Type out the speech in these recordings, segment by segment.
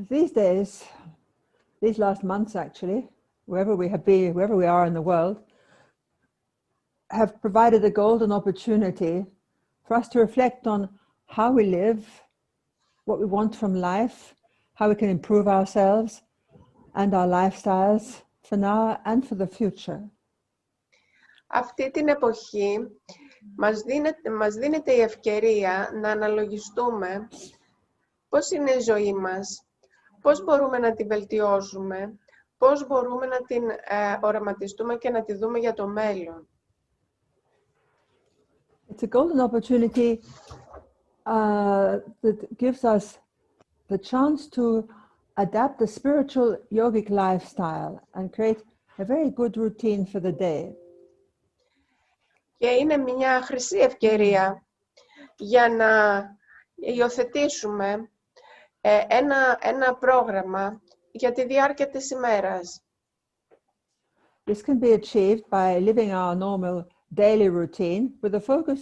these days, these last months actually, wherever we have been, wherever we are in the world, have provided a golden opportunity for us to reflect on how we live, what we want from life, how we can improve ourselves and our lifestyles for now and for the future. Αυτή την εποχή μας δίνεται η ευκαιρία να αναλογιστούμε πώς είναι η ζωή μας, πώς μπορούμε να την βελτιώσουμε, πώς μπορούμε να την οραματιστούμε και να τη δούμε για το μέλλον. It's a golden opportunity that gives us the chance to adapt the spiritual yogic lifestyle and create a very good routine for the day. Και είναι μια χρυσή ευκαιρία για να υιοθετήσουμε ένα πρόγραμμα για τη διάρκεια της ημέρας. This can be achieved by living our normal daily routine with a focus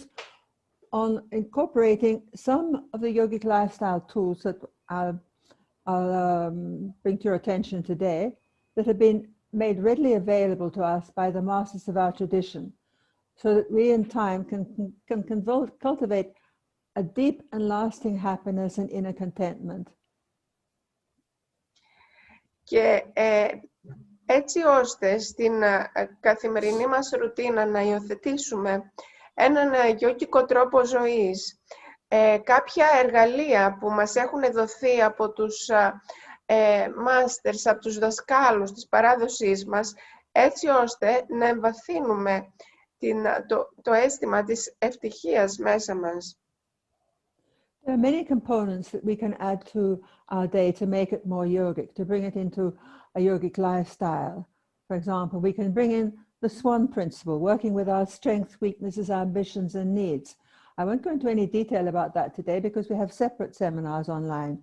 on incorporating some of the yogic lifestyle tools that I'll bring to your attention today that have been made readily available to us by the masters of our tradition, so that we in time can cultivate a deep and lasting happiness and inner contentment. Και έτσι ώστε στην καθημερινή μας ρουτίνα να υιοθετήσουμε έναν γιόγκικο τρόπο ζωής, κάποια εργαλεία που μας έχουν δοθεί από τους μάστερς, από τους δασκάλους της παράδοσής μας, έτσι ώστε να εμβαθύνουμε το αίσθημα της ευτυχίας μέσα μας. There are many components that we can add to our day to make it more yogic, to bring it into a yogic lifestyle. For example, we can bring in the SWAN principle, working with our strengths, weaknesses, ambitions, and needs. I won't go into any detail about that today because we have separate seminars online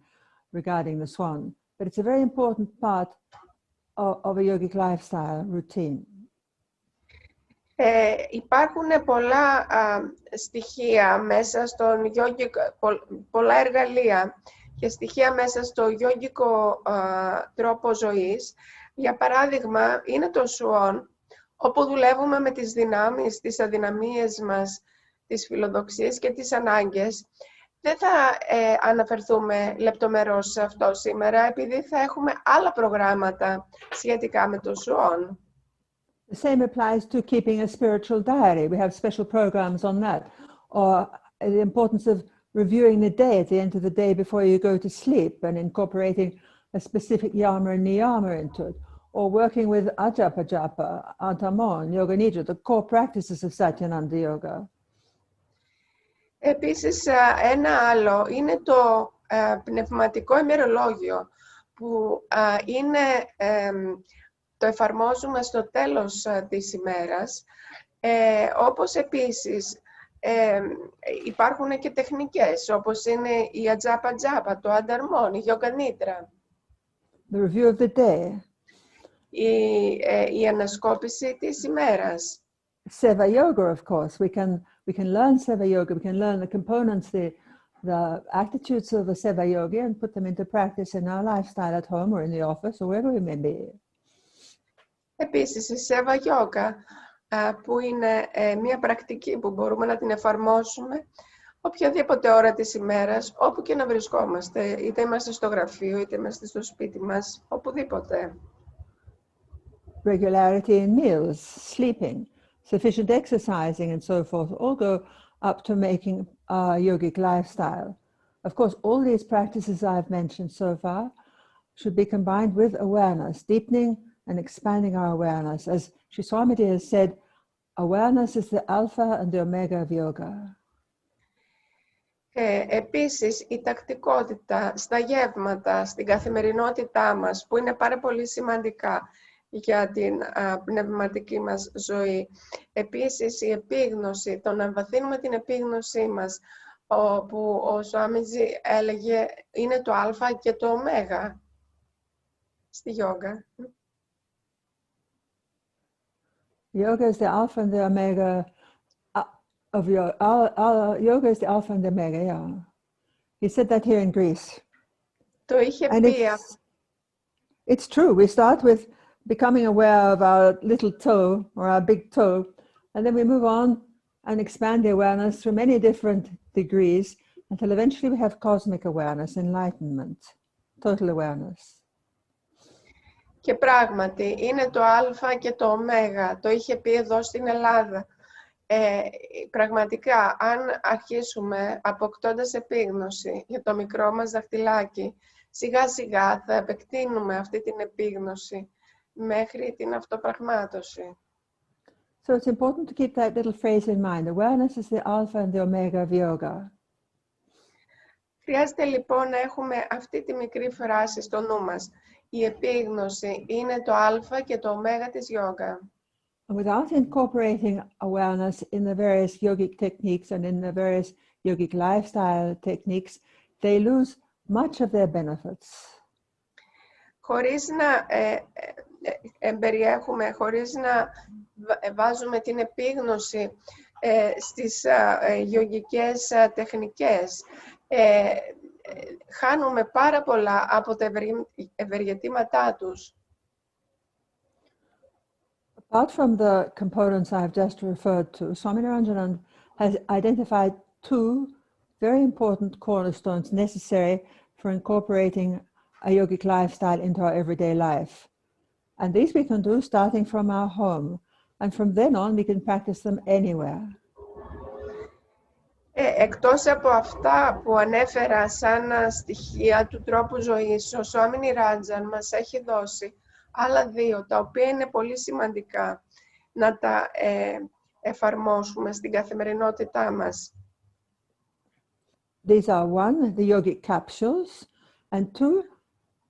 regarding the SWAN, but it's a very important part of a yogic lifestyle routine. Υπάρχουν πολλά στοιχεία μέσα στον γιόγκικο, πολλά εργαλεία και στοιχεία μέσα στο γιόγκικο τρόπο ζωής. Για παράδειγμα, είναι το SWAN, όπου δουλεύουμε με τις δυνάμεις, τις αδυναμίες μας, τις φιλοδοξίες και τις ανάγκες. Δεν θα αναφερθούμε λεπτομερώς σε αυτό σήμερα, επειδή θα έχουμε άλλα προγράμματα σχετικά με το SWAN. The same applies to keeping a spiritual diary. We have special programs on that. Or the importance of reviewing the day at the end of the day before you go to sleep and incorporating a specific yama and niyama into it. Or working with Ajapa Japa, Antamon, Yoga Nidra, the core practices of Satyananda Yoga. Επίσης, ένα άλλο είναι το πνευματικό ημερολόγιο, που το εφαρμόζουμε στο τέλος της ημέρας, όπως επίσης υπάρχουν και τεχνικές, όπως είναι η Ατζάπα Τζάπα, το Ανταρμόν, η Yoga Nidra. The review of the day. Η ανασκόπηση της ημέρας. Seva Yoga, of course. We can learn Seva Yoga, we can learn the components, the attitudes of the Seva Yogi and put them into practice in our lifestyle at home or in the office or wherever we may be. Επίσης, η Seva Yoga, που είναι μια πρακτική που μπορούμε να την εφαρμόσουμε οποιαδήποτε ώρα της ημέρας, όπου και να βρισκόμαστε, είτε είμαστε στο γραφείο, είτε είμαστε στο σπίτι μας, οπουδήποτε. Regularity in meals, sleeping, sufficient exercising and so forth all go up to making our yogic lifestyle. Of course, all these practices I've mentioned so far should be combined with awareness, deepening and expanding our awareness. As Sri Swamiji has said, awareness is the alpha and the omega of yoga. Επίσης, η τακτικότητα στα γεύματα, στην καθημερινότητά μας, που είναι πάρα πολύ σημαντικά για την πνευματική μας ζωή. Επίσης, η επίγνωση, το να εμβαθύνουμε την επίγνωσή μας, όπου ο Σουάμιτζι έλεγε είναι το α και το ωμέγα στη γιόγκα. Yoga is the alpha and the omega of yoga is the alpha and the omega, yeah. He said that here in Greece. Το είχε And πει. it's true. We start with becoming aware of our little toe or our big toe, and then we move on and expand the awareness through many different degrees until eventually we have cosmic awareness, enlightenment, total awareness. Και πράγματι, είναι το Α και το Ω. Το είχε πει εδώ στην Ελλάδα. Πραγματικά, αν αρχίσουμε αποκτώντας επίγνωση για το μικρό μας δαχτυλάκι, σιγά σιγά θα επεκτείνουμε αυτή την επίγνωση μέχρι την αυτοπραγμάτωση. So it's important to keep that little phrase in mind. Awareness is the alpha and the omega of yoga. Χρειάζεται λοιπόν να έχουμε αυτή τη μικρή φράση στο νου μας. Η επίγνωση είναι το Α και το Ω της γιόγκα. And without incorporating awareness in the various yogic techniques and in the various yogic lifestyle techniques, they lose much of their benefits. Χωρίς να εμπεριέχουμε, χωρίς να βάζουμε την επίγνωση στις γιογικές τεχνικές, χάνουμε πάρα πολλά από τα ευεργετήματά τους. Apart from the components I've just referred to, Swami Niranjanand has identified two very important cornerstones necessary for incorporating a yogic lifestyle into our everyday life. And these we can do starting from our home. And from then on, we can practice them anywhere. Εκτός από αυτά που ανέφερα σαν στοιχεία του τρόπου ζωής, ο Swami Niranjan μας έχει δώσει άλλα δύο, τα οποία είναι πολύ σημαντικά να τα εφαρμόσουμε στην καθημερινότητά μας. These are one, the yogic capsules, and two,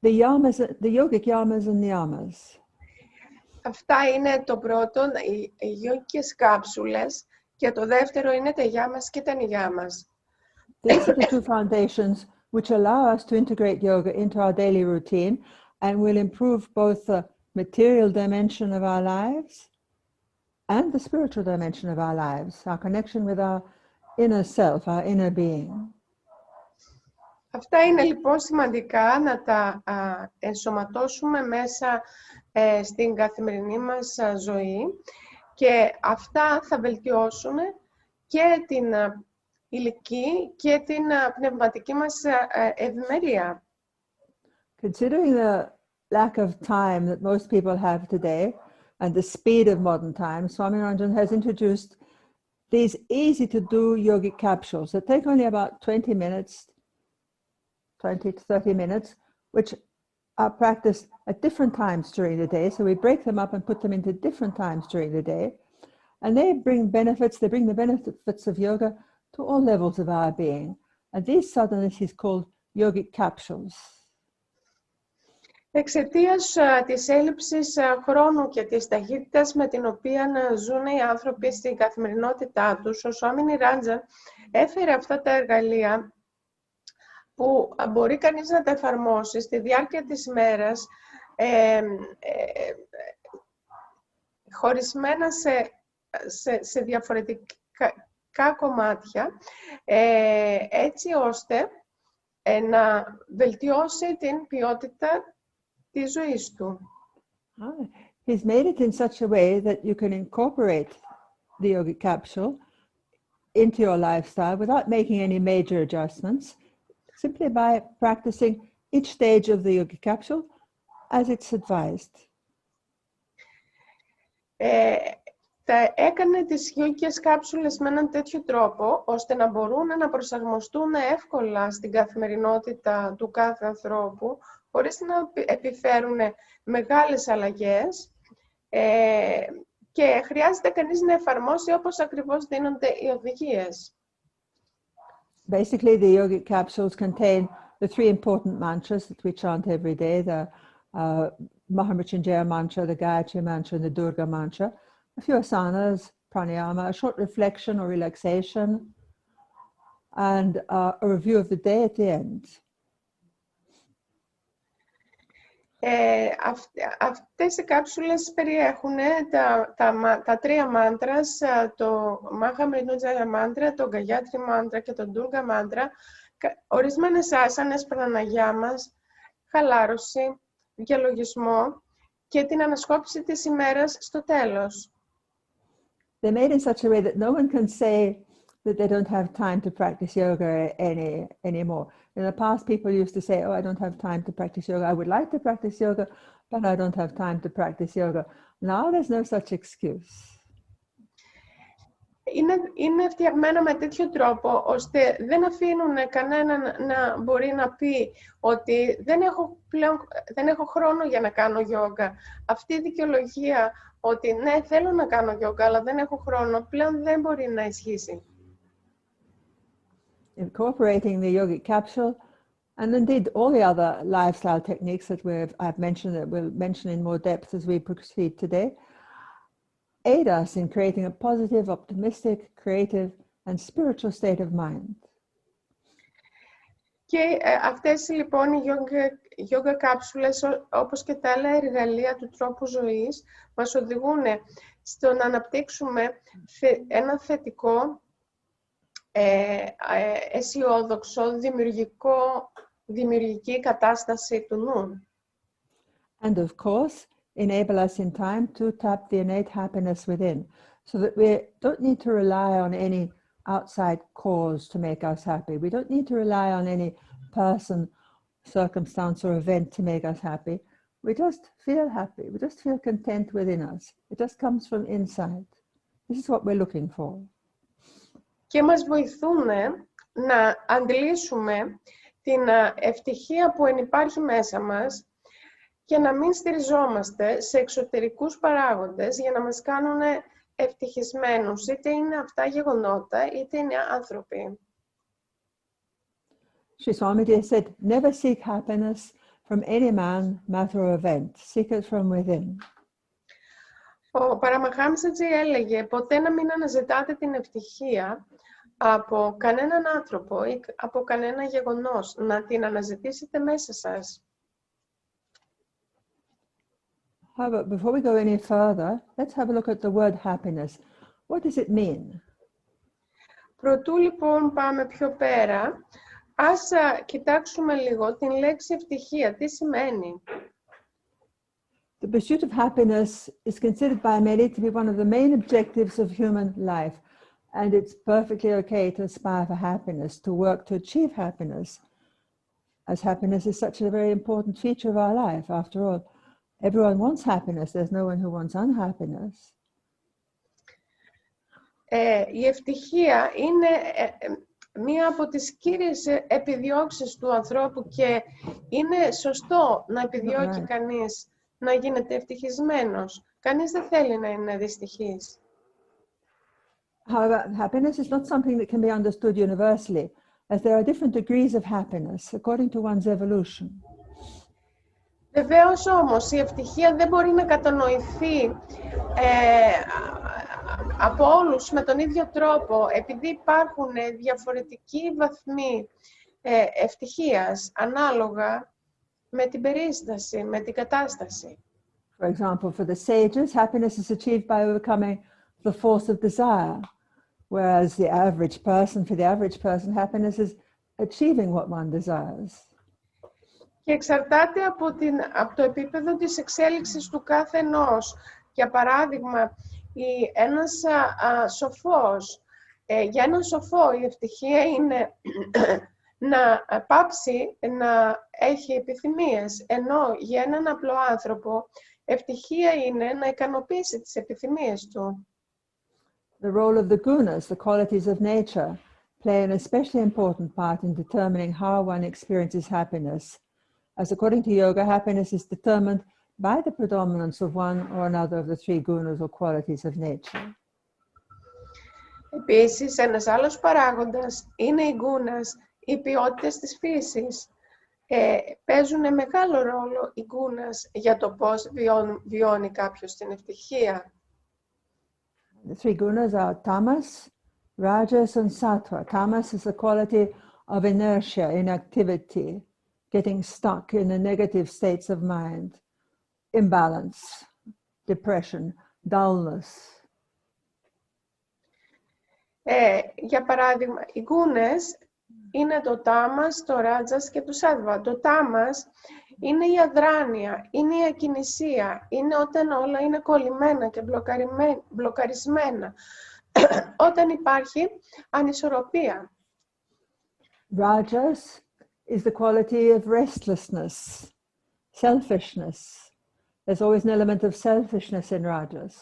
the yogic yamas and niyamas. Αυτά είναι το πρώτο, οι γιόγικες κάψουλες, και το δεύτερο είναι τα γιάμας και τα νιγιάμας. These are the two foundations which allow us to integrate yoga into our daily routine and will improve both the material dimension of our lives and the spiritual dimension of our lives, our connection with our inner self, our inner being. Αυτά είναι λοιπόν σημαντικά να τα ενσωματώσουμε μέσα στην καθημερινή μας ζωή, και αυτά θα βελτιώσουν και την ηλική και την πνευματική μας ευημερία. Considering the lack of time that most people have today and the speed of modern times, Swami Niranjan has introduced these easy-to-do yogic capsules that take only about 20 minutes, 20 to 30 minutes, which are practiced at different times during the day. So we break them up and put them into different times during the day. And they bring benefits, they bring the benefits of yoga to all levels of our being. And these sadhanas is called yogic capsules. Εξαιτίας της έλλειψης χρόνου και της ταχύτητας με την οποία ζουν οι άνθρωποι στην καθημερινότητά τους, ο Swami Niranjan έφερε αυτά τα εργαλεία που μπορεί κανείς να τα εφαρμόσει στη διάρκεια της ημέρας, χωρισμένα σε διαφορετικά κομμάτια, έτσι ώστε να βελτιώσει την ποιότητα της ζωής του. He's made it in such a way that you can incorporate the yogic capsule into your lifestyle without making any major adjustments, simply by practicing each stage of the yogic capsule as it's advised. Έκανε τις γιογικές κάψουλες με έναν τέτοιο τρόπο, ώστε να μπορούν να προσαρμοστούν εύκολα στην καθημερινότητα του κάθε ανθρώπου, χωρίς να επιφέρουν μεγάλες αλλαγές, και χρειάζεται κανείς να εφαρμόσει όπως ακριβώς δίνονται οι οδηγίες. Basically, the yogic capsules contain the three important mantras that we chant every day, the Mahamrityunjaya mantra, the Gayatri mantra, and the Durga mantra, a few asanas, pranayama, a short reflection or relaxation, and a review of the day at the end. Αυτές οι κάψουλες περιέχουν τα τρία μάντρας, το Mahamrityunjaya μάντρα, το Gayatri μάντρα και το Durga μάντρα, ορισμένες άσανες, πραναγιάμας, χαλάρωση, διαλογισμό και την ανασκόπηση της ημέρας στο τέλος. They're made in such a way that no one can say that they don't have time to practice yoga anymore. In the past, people used to say, oh, I don't have time to practice yoga. I would like to practice yoga, but I don't have time to practice yoga. Now there's no such excuse. Είναι φτιαγμένα με τέτοιο τρόπο, ώστε δεν αφήνουν κανέναν να μπορεί να πει ότι δεν έχω χρόνο για να κάνω γιόγκα. Αυτή η δικαιολογία ότι ναι, θέλω να κάνω γιόγκα, αλλά δεν έχω χρόνο, πλέον δεν μπορεί να ισχύσει. Incorporating the yogic capsule, and indeed all the other lifestyle techniques that I've mentioned, that we'll mention in more depth as we proceed today, aid us in creating a positive, optimistic, creative, and spiritual state of mind. Και αυτές λοιπόν οι yoga κάψουλες, όπως και τα άλλα εργαλεία του τρόπου ζωής, μας οδηγούν στο να αναπτύξουμε ένα θετικό, αισιόδοξο, δημιουργική κατάσταση του νου. And of course, enable us in time to tap the innate happiness within, so that we don't need to rely on any outside cause to make us happy. We don't need to rely on any person, circumstance, or event to make us happy. We just feel happy. We just feel content within us. It just comes from inside. This is what we're looking for. Και μας βοηθούν να αντλήσουμε την ευτυχία που ενυπάρχει μέσα μας και να μην στηριζόμαστε σε εξωτερικούς παράγοντες για να μας κάνουν ευτυχισμένους, είτε είναι αυτά γεγονότα, είτε είναι άνθρωποι. Sri Swamiji said, never seek happiness from any man, matter or event. Seek it from within. Ο Παραμαχάμισατζη έλεγε, ποτέ να μην αναζητάτε την ευτυχία από κανέναν άνθρωπο ή από κανένα γεγονός, να την αναζητήσετε μέσα σας. However, before we go any further, let's have a look at the word happiness. What does it mean? Προτού λοιπόν πάμε πιο πέρα, ας κοιτάξουμε λίγο την λέξη ευτυχία. Τι σημαίνει? The pursuit of happiness is considered by many to be one of the main objectives of human life. And it's perfectly okay to aspire for happiness, to work to achieve happiness, as happiness is such a very important feature of our life. After all, everyone wants happiness. There's no one who wants unhappiness. Η ευτυχία είναι μία από τις κύριες επιδιώξεις του ανθρώπου και είναι σωστό να επιδιώκει κανείς να γίνεται ευτυχισμένος. Κανείς δεν θέλει να είναι δυστυχής. However, happiness is not something that can be understood universally, as there are different degrees of happiness according to one's evolution. Βεβαίως όμως, η ευτυχία δεν μπορεί να κατανοηθεί από όλους με τον ίδιο τρόπο, επειδή υπάρχουν διαφορετικοί βαθμοί ευτυχίας, ανάλογα με την περίσταση, με την κατάσταση. For example, for the sages, happiness is achieved by overcoming the force of desire, whereas the average person, for the average person, happiness is achieving what one desires. Και εξαρτάται από το επίπεδο της εξέλιξης του κάθε ενός. Για παράδειγμα, ένας σοφός, για έναν σοφό η ευτυχία είναι να πάψει να έχει επιθυμίες, ενώ για έναν απλό άνθρωπο ευτυχία είναι να ικανοποιήσει τις επιθυμίες του. The role of the gunas, the qualities of nature, play an especially important part in determining how one experiences happiness. As according to yoga, happiness is determined by the predominance of one or another of the three gunas or qualities of nature. Επίσης, ένας άλλος παράγοντας είναι οι γκούνας, οι ποιότητες της φύσης. Παίζουν μεγάλο ρόλο οι γκούνας για το πώς βιώνει κάποιος την ευτυχία. The three gunas are tamas, rajas, and sattva. Tamas is the quality of inertia, inactivity, getting stuck in the negative states of mind, imbalance, depression, dullness. Για παράδειγμα, οι γκούνες είναι το τάμας, το ράτζας και το σάτβα. Το τάμας είναι η αδράνεια, είναι η ακινησία, είναι όταν όλα είναι κολλημένα και μπλοκαρισμένα, όταν υπάρχει ανισορροπία. Rajas is the quality of restlessness, selfishness. There's always an element of selfishness in Rajas.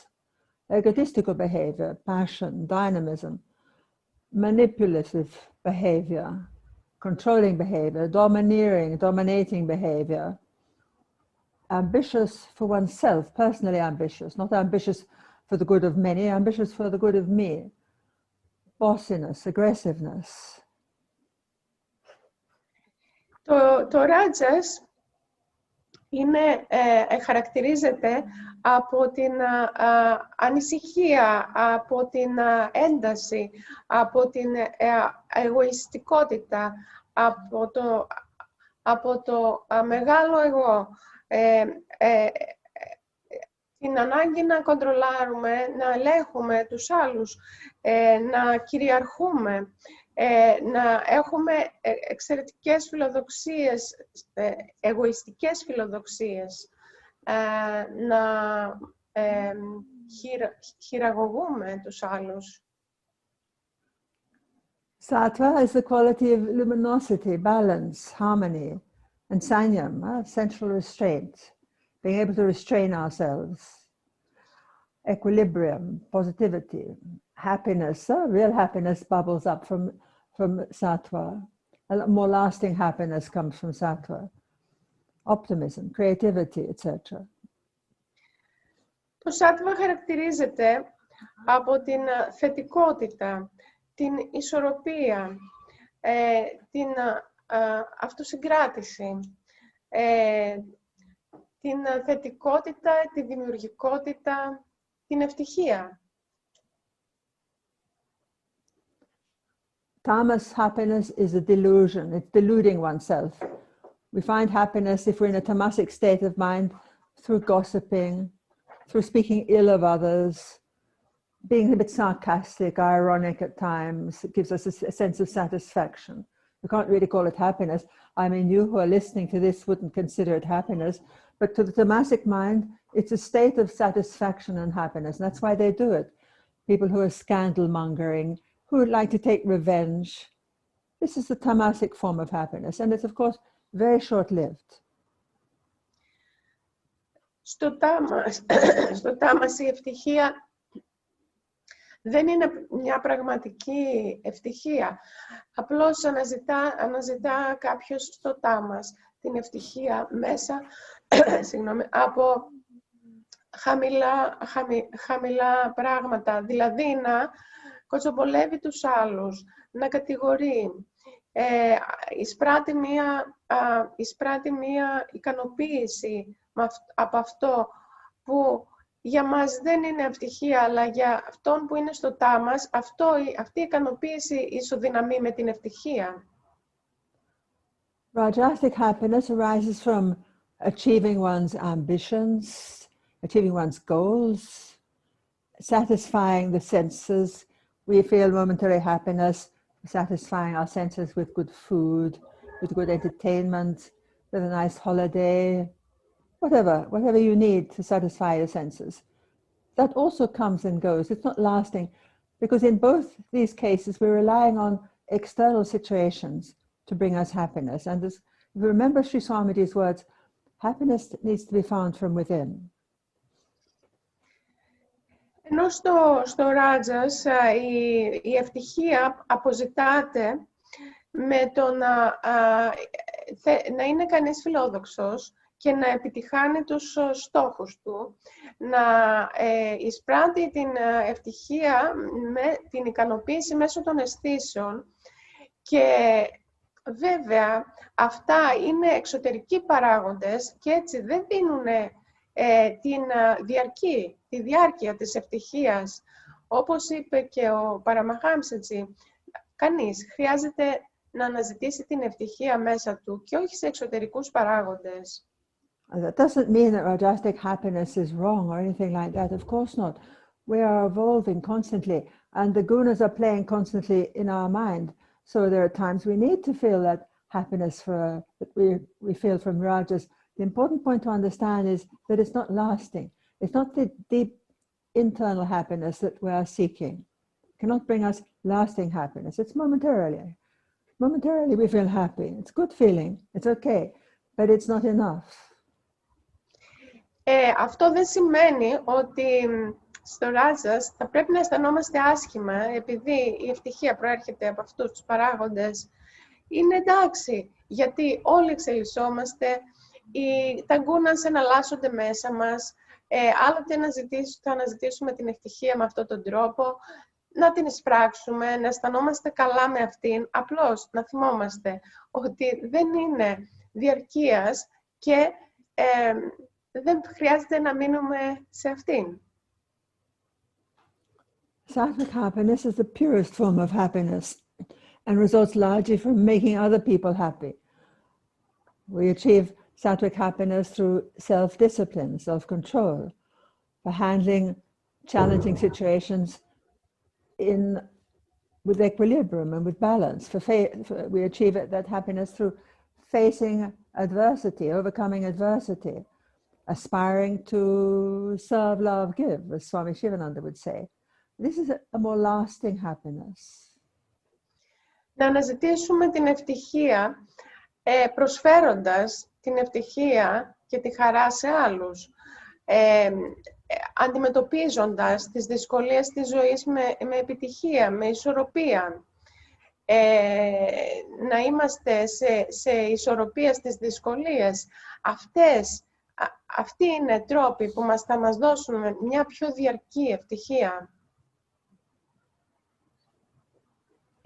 Egotistical behavior, passion, dynamism, manipulative behavior, controlling behavior, dominating behavior, ambitious for oneself, personally ambitious, not ambitious for the good of many, ambitious for the good of me, bossiness, aggressiveness. Το Ράτζας χαρακτηρίζεται από την ανησυχία, από την ένταση, από την εγωιστικότητα, από το μεγάλο εγώ, την ανάγκη να κοντρολάρουμε, να ελέγχουμε τους άλλους, να κυριαρχούμε, να έχουμε εξαιρετικές φιλοδοξίες, εγωιστικές φιλοδοξίες, να χειραγωγούμε τους άλλους. Sattva is the quality of luminosity, balance, harmony, and sanyam, central restraint, being able to restrain ourselves, equilibrium, positivity, happiness, real happiness bubbles up from sattva. A lot more lasting happiness comes from sattva. Optimism, creativity, etc. Το sattva χαρακτηρίζεται από την θετικότητα, την ισορροπία, την αυτοσυγκράτηση, την θετικότητα, τη δημιουργικότητα, την ευτυχία. Tamas happiness is a delusion. It's deluding oneself. We find happiness if we're in a tamasic state of mind through gossiping, through speaking ill of others, being a bit sarcastic, ironic at times. It gives us a sense of satisfaction. We can't really call it happiness. I mean, you who are listening to this wouldn't consider it happiness, but to the tamasic mind, it's a state of satisfaction and happiness. And that's why they do it. People who are scandal mongering, who would like to take revenge. This is the tamasic form of happiness. And it's, of course, very short-lived. Στο τάμας η ευτυχία δεν είναι μια πραγματική ευτυχία. Απλώς αναζητά κάποιος στο τάμας την ευτυχία μέσα από χαμηλά πράγματα. Δηλαδή να κοτσομπολεύει τους άλλους, να κατηγορεί. Εισπράττει μία ικανοποίηση από αυτό που για μας δεν είναι ευτυχία, αλλά για αυτόν που είναι στο τάμας, αυτή η ικανοποίηση ισοδυναμεί με την ευτυχία. Rajasic happiness arises from achieving one's ambitions, achieving one's goals, satisfying the senses. We feel momentary happiness, satisfying our senses with good food, with good entertainment, with a nice holiday, whatever you need to satisfy your senses. That also comes and goes. It's not lasting, because in both these cases, we're relying on external situations to bring us happiness. And if you remember Sri Swamiji's words, happiness needs to be found from within. Ενώ στο Ράτζας η ευτυχία αποζητάται με το να είναι κανείς φιλόδοξος και να επιτυχάνει τους στόχους του, να εισπράττει την ευτυχία με την ικανοποίηση μέσω των αισθήσεων. Και βέβαια αυτά είναι εξωτερικοί παράγοντες και έτσι δεν δίνουν τη διάρκεια της ευτυχίας. Όπως είπε και ο Παραμαχάμσατζη, κανείς χρειάζεται να αναζητήσει την ευτυχία μέσα του και όχι σε εξωτερικούς παράγοντες. That doesn't mean that Rajasic happiness is wrong or anything like that. Of course not. We are evolving constantly, and the gunas are playing constantly in our mind. So there are times we need to feel that happiness that we feel from Rajas The important point to understand is that it's not lasting. It's not the deep internal happiness that we are seeking. It cannot bring us lasting happiness. It's momentarily. Momentarily we feel happy. It's a good feeling. It's okay. But it's not enough. Αυτό δεν σημαίνει ότι στο Ράτζας θα πρέπει να αισθανόμαστε άσχημα επειδή η ευτυχία προέρχεται από αυτούς τους παράγοντες. Είναι εντάξει, γιατί όλοι εξελισσόμαστε, τα γκούνας εναλλάσσονται μέσα μας, άλλοτε θα αναζητήσουμε την ευτυχία με αυτόν τον τρόπο, να την εισπράξουμε, να αισθανόμαστε καλά με αυτήν, απλώς να θυμόμαστε ότι δεν είναι διαρκείας και δεν χρειάζεται να μείνουμε σε αυτήν. Sattvic happiness is the purest form of happiness and results largely from making other people happy. We achieve sattvic happiness through self-discipline, self-control, for handling challenging situations with equilibrium and with balance. We achieve that happiness through facing adversity, overcoming adversity, aspiring to serve, love, give, as Swami Shivananda would say. This is a more lasting happiness. Να αναζητήσουμε την ευτυχία προσφέροντας την ευτυχία και τη χαρά σε άλλους, αντιμετωπίζοντας τις δυσκολίες της ζωής με επιτυχία, με ισορροπία. Να είμαστε σε ισορροπία στις δυσκολίες. Αυτοί είναι τρόποι που θα μας δώσουν μια πιο διαρκή ευτυχία.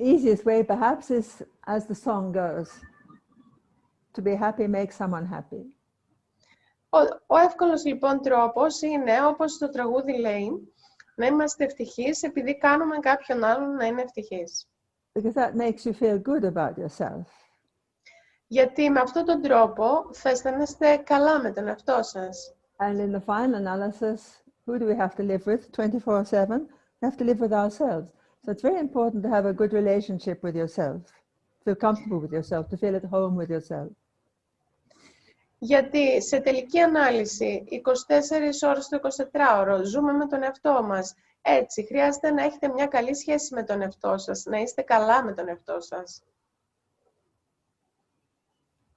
Easiest way perhaps is as the song goes, to be happy makes someone happy. Ο εύκολος λοιπόν τρόπος είναι, όπως το τραγούδι λέει, να είμαστε ευτυχείς επειδή κάνουμε κάποιον άλλον να είναι ευτυχής. Because that makes you feel good about yourself. Γιατί με αυτόν τον τρόπο θα αισθάνεστε καλά με τον εαυτό σας. And in the final analysis, who do we have to live with 24/7? We have to live with ourselves. So it's very important to have a good relationship with yourself, to feel comfortable with yourself, to feel at home with yourself. Γιατί σε τελική ανάλυση, 24 ώρες το 24ωρο, ζούμε με τον εαυτό μας. Έτσι, χρειάζεται να έχετε μια καλή σχέση με τον εαυτό σας, να είστε καλά με τον εαυτό σας.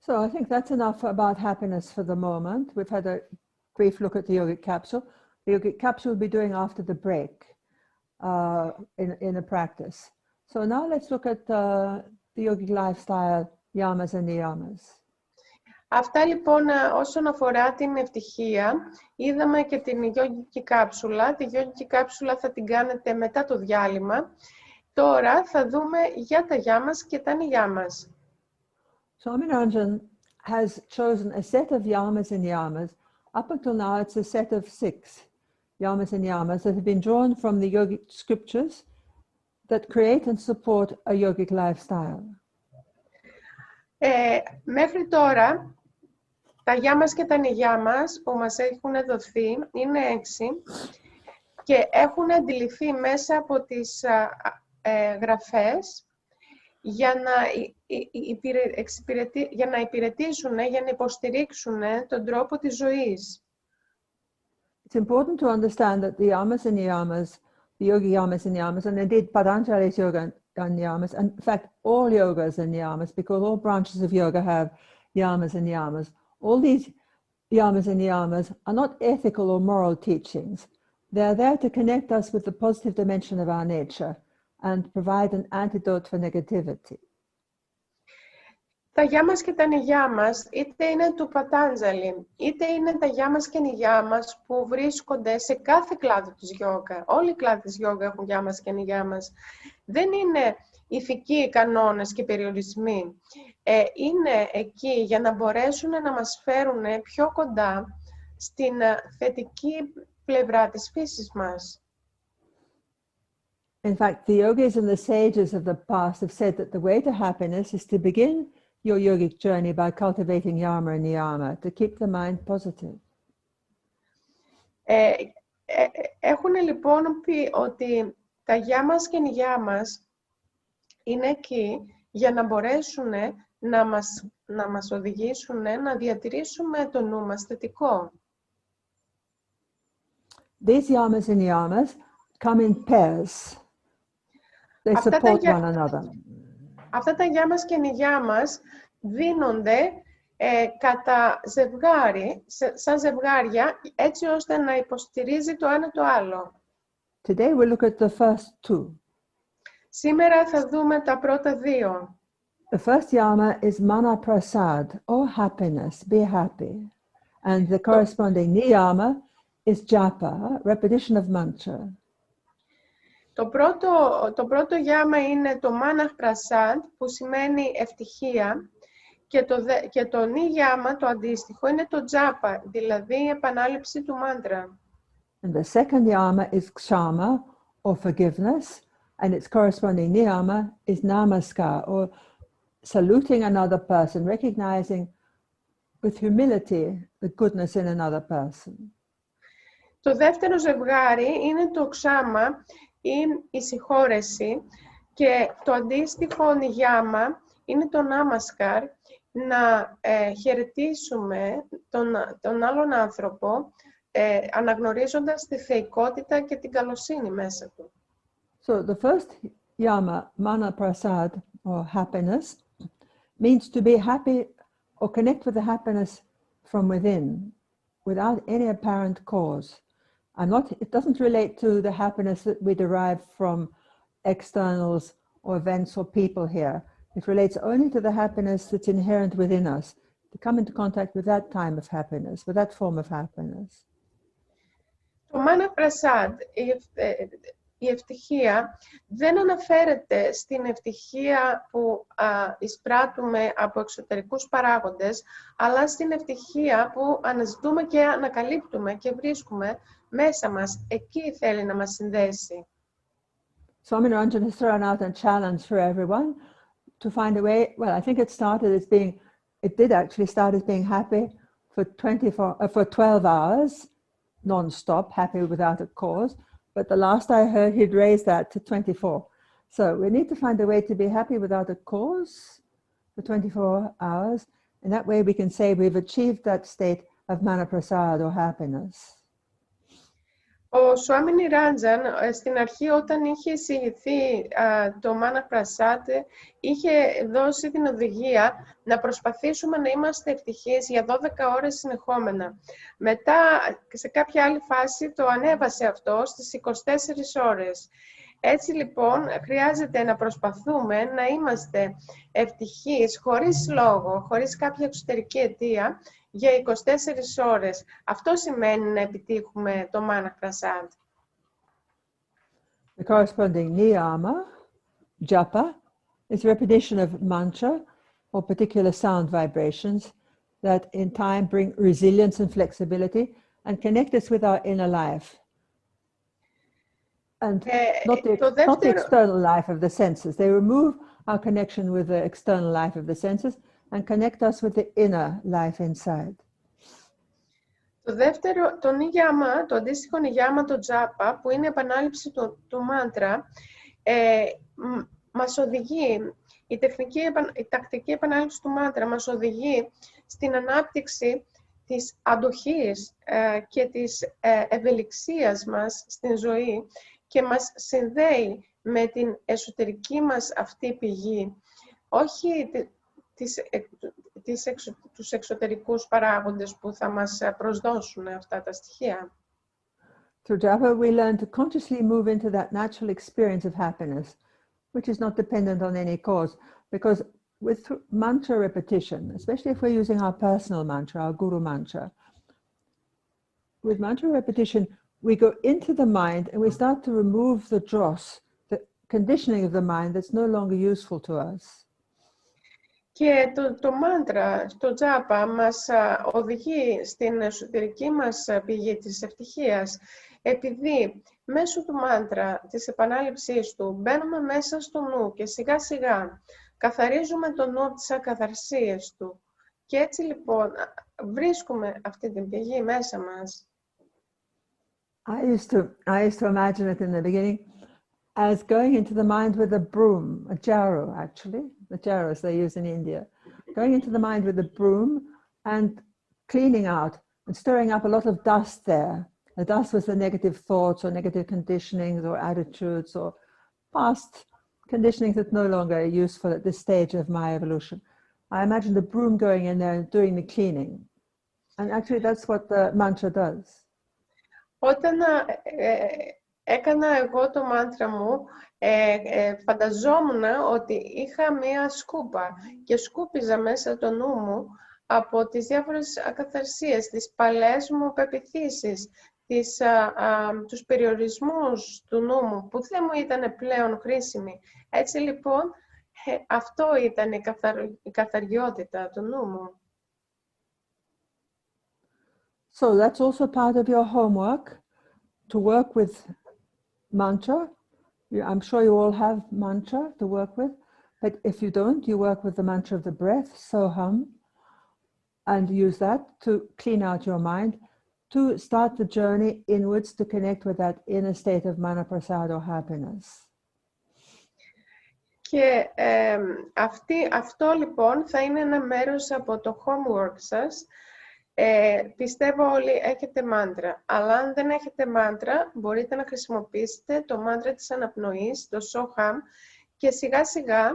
So I think that's enough about happiness for the moment. We've had a brief look at the yogic capsule. The yogic capsule we'll be doing after the break in a practice. So now let's look at the yogic lifestyle, yamas and niyamas. Αυτά λοιπόν όσον αφορά την ευτυχία, είδαμε και την γιόγικη κάψουλα. Τη γιόγικη κάψουλα θα την κάνετε μετά το διάλειμμα. Τώρα θα δούμε για τα γιάμας και τα νιγιάμας. Swami Ranjan has chosen a set of yamas and niyamas. Up until now, it's a set of 6 yamas and niyamas that have been drawn from the yogic scriptures that create and support a yogic lifestyle. Μέχρι τώρα, τα γιάμας και τα νιγιάμας που μας έχουν δοθεί είναι 6 και έχουν αντιληφθεί μέσα από τις γραφές για να υπηρετήσουν, για να υποστηρίξουν τον τρόπο της ζωής. It's important to understand that the yamas and niyamas, the yogi yamas and niyamas, and indeed Patanjali's yoga and niyamas, and in fact all yogas and niyamas, because all branches of yoga have yamas and niyamas. All these yamas and niyamas are not ethical or moral teachings. They are there to connect us with the positive dimension of our nature and provide an antidote for negativity. Τα γιάμας και τα νιγιάμας, είτε είναι του Πατάντζαλη, είτε είναι τα γιάμας και νιγιάμας που βρίσκονται σε κάθε κλάδο της γιόγκα. Όλοι οι κλάδοι της γιόγκα έχουν γιάμας και νιγιάμας. Δεν είναι ηθικοί κανόνες και περιορισμοί. Είναι εκεί για να μπορέσουν να μας φέρουν πιο κοντά στην θετική πλευρά της φύσης μας. In fact, the yogis and the sages of the past have said that the way to happiness is to begin your yogic journey by cultivating yama and niyama, to keep the mind positive. Έχουν λοιπόν πει ότι τα γιάμας και νιγιάμας είναι εκεί για να μπορέσουν να μας οδηγήσουν να διατηρήσουμε το νου μας θετικό. These yamas and niyamas come in pairs. They support one another. Αυτά τα γιάμας και νιγιάμας δίνονται κατά ζευγάρι, σαν ζευγάρια, έτσι ώστε να υποστηρίζει το ένα το άλλο. Today we'll look at the first two. Σήμερα θα δούμε τα πρώτα δύο. The first yama is mana prasad, or happiness, be happy. And the corresponding niyama is japa, repetition of mantra. Το πρώτο γιάμα είναι το mana prasad, που σημαίνει ευτυχία, και το νιγιάμα, το αντίστοιχο, είναι το τζάπα, δηλαδή η επανάληψη του μάντρα. And the second yama is kshama, or forgiveness, and its corresponding niyama is namaskar, or saluting another person, recognizing with humility the goodness in another person. Το δεύτερο ζευγάρι είναι το ξάμα ή η συγχώρεση, και το αντίστοιχο νιγιάμα είναι το νάμασκαρ, να χαιρετήσουμε τον άλλον άνθρωπο, αναγνωρίζοντας τη θεϊκότητα και την καλοσύνη μέσα του. So the first yama, mana prasad, or happiness, means to be happy or connect with the happiness from within, without any apparent cause. It doesn't relate to the happiness that we derive from externals or events or people here. It relates only to the happiness that's inherent within us, to come into contact with that time of happiness, with that form of happiness. Το mana prasad, η ευτυχία, δεν αναφέρεται στην ευτυχία που εισπράττουμε από εξωτερικούς παράγοντες, αλλά στην ευτυχία που αναζητούμε και ανακαλύπτουμε και βρίσκουμε μέσα μας. Εκεί θέλει να μας συνδέσει. Swami Niranjan has thrown out a challenge for everyone to find a way. Well, I think it did actually start as being happy for 12 hours, non-stop, happy without a cause. But the last I heard, he'd raised that to 24. So we need to find a way to be happy without a cause for 24 hours. And that way we can say we've achieved that state of mana prasad, or happiness. Ο Σουάμι Νιράντζαν στην αρχή, όταν είχε εισηγηθεί το Mana Prasad, είχε δώσει την οδηγία να προσπαθήσουμε να είμαστε ευτυχείς για 12 ώρες συνεχόμενα. Μετά, σε κάποια άλλη φάση, το ανέβασε αυτό στις 24 ώρες. Έτσι λοιπόν, χρειάζεται να προσπαθούμε να είμαστε ευτυχείς, χωρίς λόγο, χωρίς κάποια εξωτερική αιτία, για 24 ώρες. Αυτό σημαίνει να επιτύχουμε το Mana Prasad. The corresponding niyama, japa, is repetition of mantra or particular sound vibrations that in time bring resilience and flexibility and connect us with our inner life. And not the external life of the senses. They remove our connection with the external life of the senses and connect us with the inner life inside. Το αντίστοιχο νιγιάμα, το τζάπα, που είναι η επανάληψη του μάντρα, μας οδηγεί, η τακτική επανάληψη του μάντρα μας οδηγεί στην ανάπτυξη της αντοχής και της ευελιξίας μας στην ζωή και μας συνδέει με την εσωτερική μας αυτή πηγή, όχι τους εξωτερικούς παράγοντες που θα μας προσδώσουν αυτά τα στοιχεία. Through japa, we learn to consciously move into that natural experience of happiness, which is not dependent on any cause. Because with mantra repetition, especially if we're using our personal mantra, our guru mantra, with mantra repetition, we go into the mind and we start to remove the dross, the conditioning of the mind that's no longer useful to us. Και το μάντρα, το τζάπα, μας οδηγεί στην εσωτερική μας πηγή της ευτυχίας, επειδή μέσω του μάντρα, της επανάληψής του, μπαίνουμε μέσα στο νου και σιγά σιγά καθαρίζουμε το νου από τις ακαθαρσίες του. Και έτσι λοιπόν βρίσκουμε αυτή την πηγή μέσα μας. I used to imagine it in the beginning as going into the mind with a broom, a jaru actually, the jarus they use in India. going into the mind with the broom and cleaning out and stirring up a lot of dust there. The dust was the negative thoughts or negative conditionings or attitudes or past conditionings that no longer are useful at this stage of my evolution. I imagine the broom going in there and doing the cleaning. And actually that's what the mantra does. Όταν έκανα εγώ το μάντρα μου, φανταζόμουν ότι είχα μία σκούπα και σκούπιζα μέσα το νου μου από τις διάφορες ακαθαρσίες, τις παλαιές μου πεποιθήσεις, τους περιορισμούς του νου μου που δεν μου ήταν πλέον χρήσιμοι. Έτσι λοιπόν, αυτό ήταν η καθαριότητα του νου μου. So that's also part of your homework, to work with mantra. I'm sure you all have mantra to work with, but if you don't, you work with the mantra of the breath, Soham, and use that to clean out your mind, to start the journey inwards to connect with that inner state of Manaprasad or happiness. Και αυτό λοιπόν θα είναι ένα μέρος από το homework σας. Πιστεύω όλοι έχετε μάντρα, αλλά αν δεν έχετε μάντρα μπορείτε να χρησιμοποιήσετε το μάντρα της αναπνοής, το Soham, και σιγά σιγά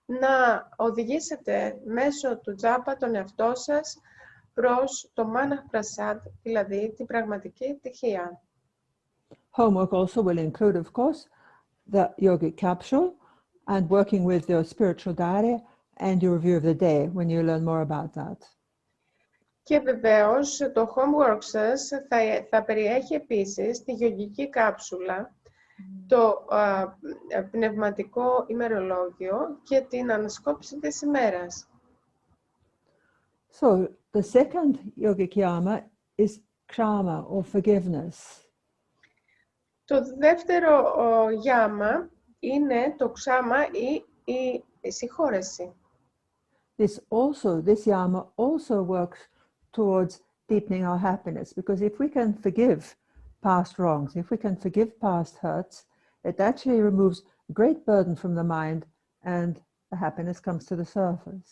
να οδηγήσετε μέσω του τζάπα τον εαυτό σας προς το Manaprasad, δηλαδή την πραγματική ευτυχία. Homework also will include, of course, the yogic capsule and working with your spiritual diary and your review of the day when you learn more about that. Και βεβαίως το homework σας θα περιέχει επίσης τη γιογική κάψουλα, το πνευματικό ημερολόγιο και την ανασκόπηση της ημέρας. So the second yogic yama is kshama or forgiveness. Το δεύτερο γιάμα είναι το ξάμα ή η συγχώρεση. This yama also works towards deepening our happiness, because if we can forgive past wrongs, if we can forgive past hurts, it actually removes a great burden from the mind and the happiness comes to the surface.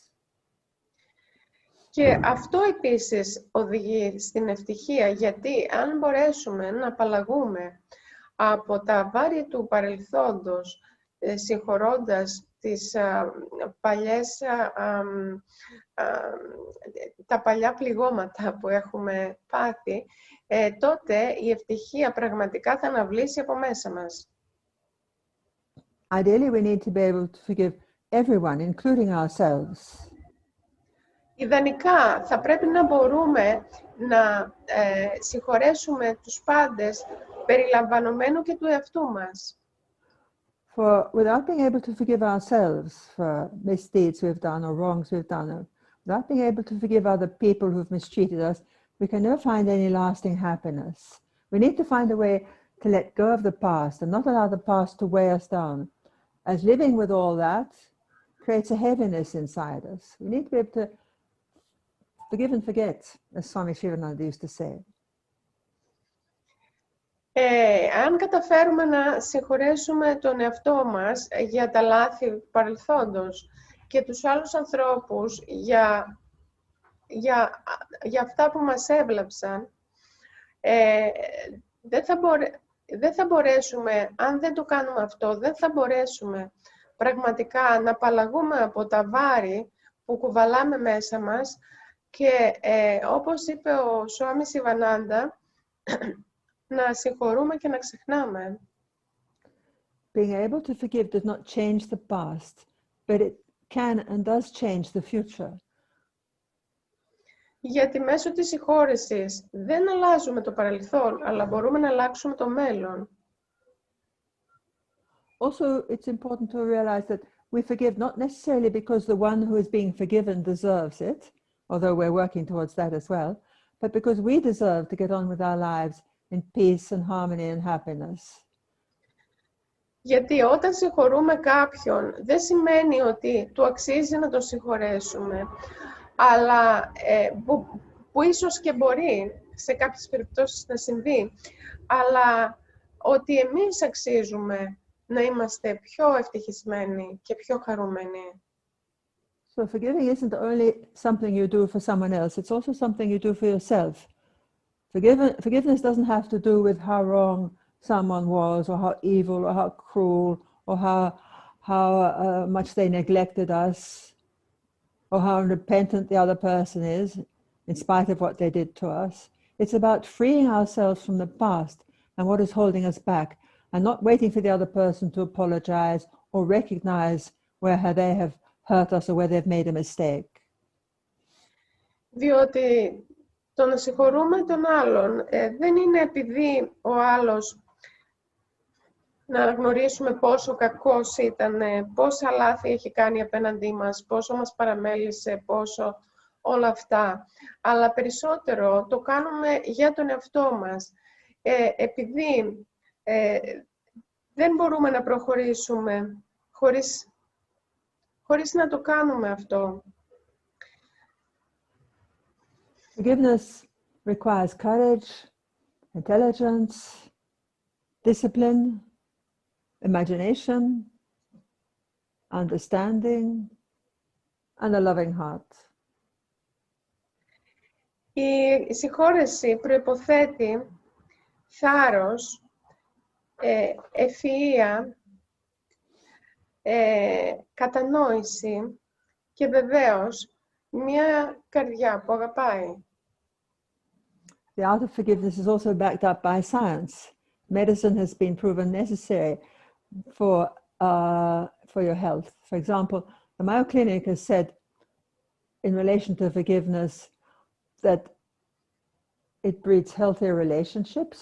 Και αυτό επίσης οδηγεί στην ευτυχία, γιατί αν μπορέσουμε να απαλλαγούμε από τα βάρη του παρελθόντος, συγχωρώντας τα παλιά πληγώματα που έχουμε πάθει, τότε η ευτυχία πραγματικά θα αναβλήσει από μέσα μας. Ideally, we need to be able to forgive everyone, including ourselves. Ιδανικά, θα πρέπει να μπορούμε να συγχωρέσουμε τους πάντες, περιλαμβανομένου και του εαυτού μας. For without being able to forgive ourselves for misdeeds we've done or wrongs we've done, or without being able to forgive other people who've mistreated us, we can never find any lasting happiness. We need to find a way to let go of the past and not allow the past to weigh us down, as living with all that creates a heaviness inside us. We need to be able to forgive and forget, as Swami Shivananda used to say. Αν καταφέρουμε να συγχωρέσουμε τον εαυτό μας για τα λάθη του παρελθόντος και τους άλλους ανθρώπους για αυτά που μας έβλαψαν, δεν θα μπορέσουμε, αν δεν το κάνουμε αυτό, δεν θα μπορέσουμε πραγματικά να απαλλαγούμε από τα βάρη που κουβαλάμε μέσα μας και όπως είπε ο Σουάμι Σιβανάντα, να συγχωρούμε και να ξεχνάμε. Being able to forgive does not change the past, but it can and does change the future. Γιατί μέσω της συγχώρεσης δεν αλλάζουμε το παρελθόν, αλλά μπορούμε να αλλάξουμε το μέλλον. Also, it's important to realize that we forgive not necessarily because the one who is being forgiven deserves it, although we're working towards that as well, but because we deserve to get on with our lives in peace and harmony and happiness. Γιατί όταν συγχωρούμε κάποιον, δεν σημαίνει ότι του αξίζει να τον συγχωρέσουμε, αλλά που ίσως και μπορεί σε κάποιες περιπτώσεις να συμβεί, αλλά ότι εμείς αξίζουμε να είμαστε πιο ευτυχισμένοι και πιο χαρούμενοι. So forgiving isn't only something you do for someone else, it's also something you do for yourself. Forgiveness doesn't have to do with how wrong someone was, or how evil, or how cruel, or how much they neglected us, or how unrepentant the other person is, in spite of what they did to us. It's about freeing ourselves from the past and what is holding us back, and not waiting for the other person to apologize or recognize where they have hurt us or where they've made a mistake. Διότι το να συγχωρούμε τον άλλον δεν είναι επειδή ο άλλος να αναγνωρίσουμε πόσο κακός ήταν, πόσα λάθη έχει κάνει απέναντί μας, πόσο μας παραμέλησε, πόσο όλα αυτά. Αλλά περισσότερο το κάνουμε για τον εαυτό μας. Επειδή δεν μπορούμε να προχωρήσουμε χωρίς να το κάνουμε αυτό. Forgiveness requires courage, intelligence, discipline, imagination, understanding, and a loving heart. Η συγχώρεση προϋποθέτει θάρρος, ευφυΐα, κατανόηση και βεβαίως μια καρδιά που αγαπάει. The art of forgiveness is also backed up by science. Medicine has been proven necessary for your health. For example, the Mayo Clinic has said in relation to forgiveness that it breeds healthier relationships.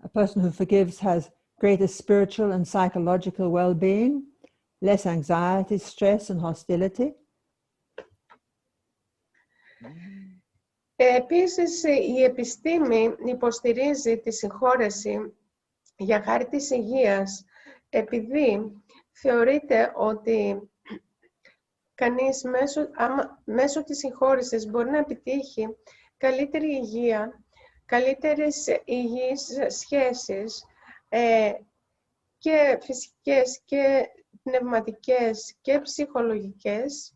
A person who forgives has greater spiritual and psychological well-being, less anxiety, stress, and hostility. Επίσης, η επιστήμη υποστηρίζει τη συγχώρεση για χάρη της υγείας, επειδή θεωρείται ότι κανείς μέσω της συγχώρεσης μπορεί να επιτύχει καλύτερη υγεία, καλύτερες υγιείς σχέσεις και φυσικές και πνευματικές και ψυχολογικές.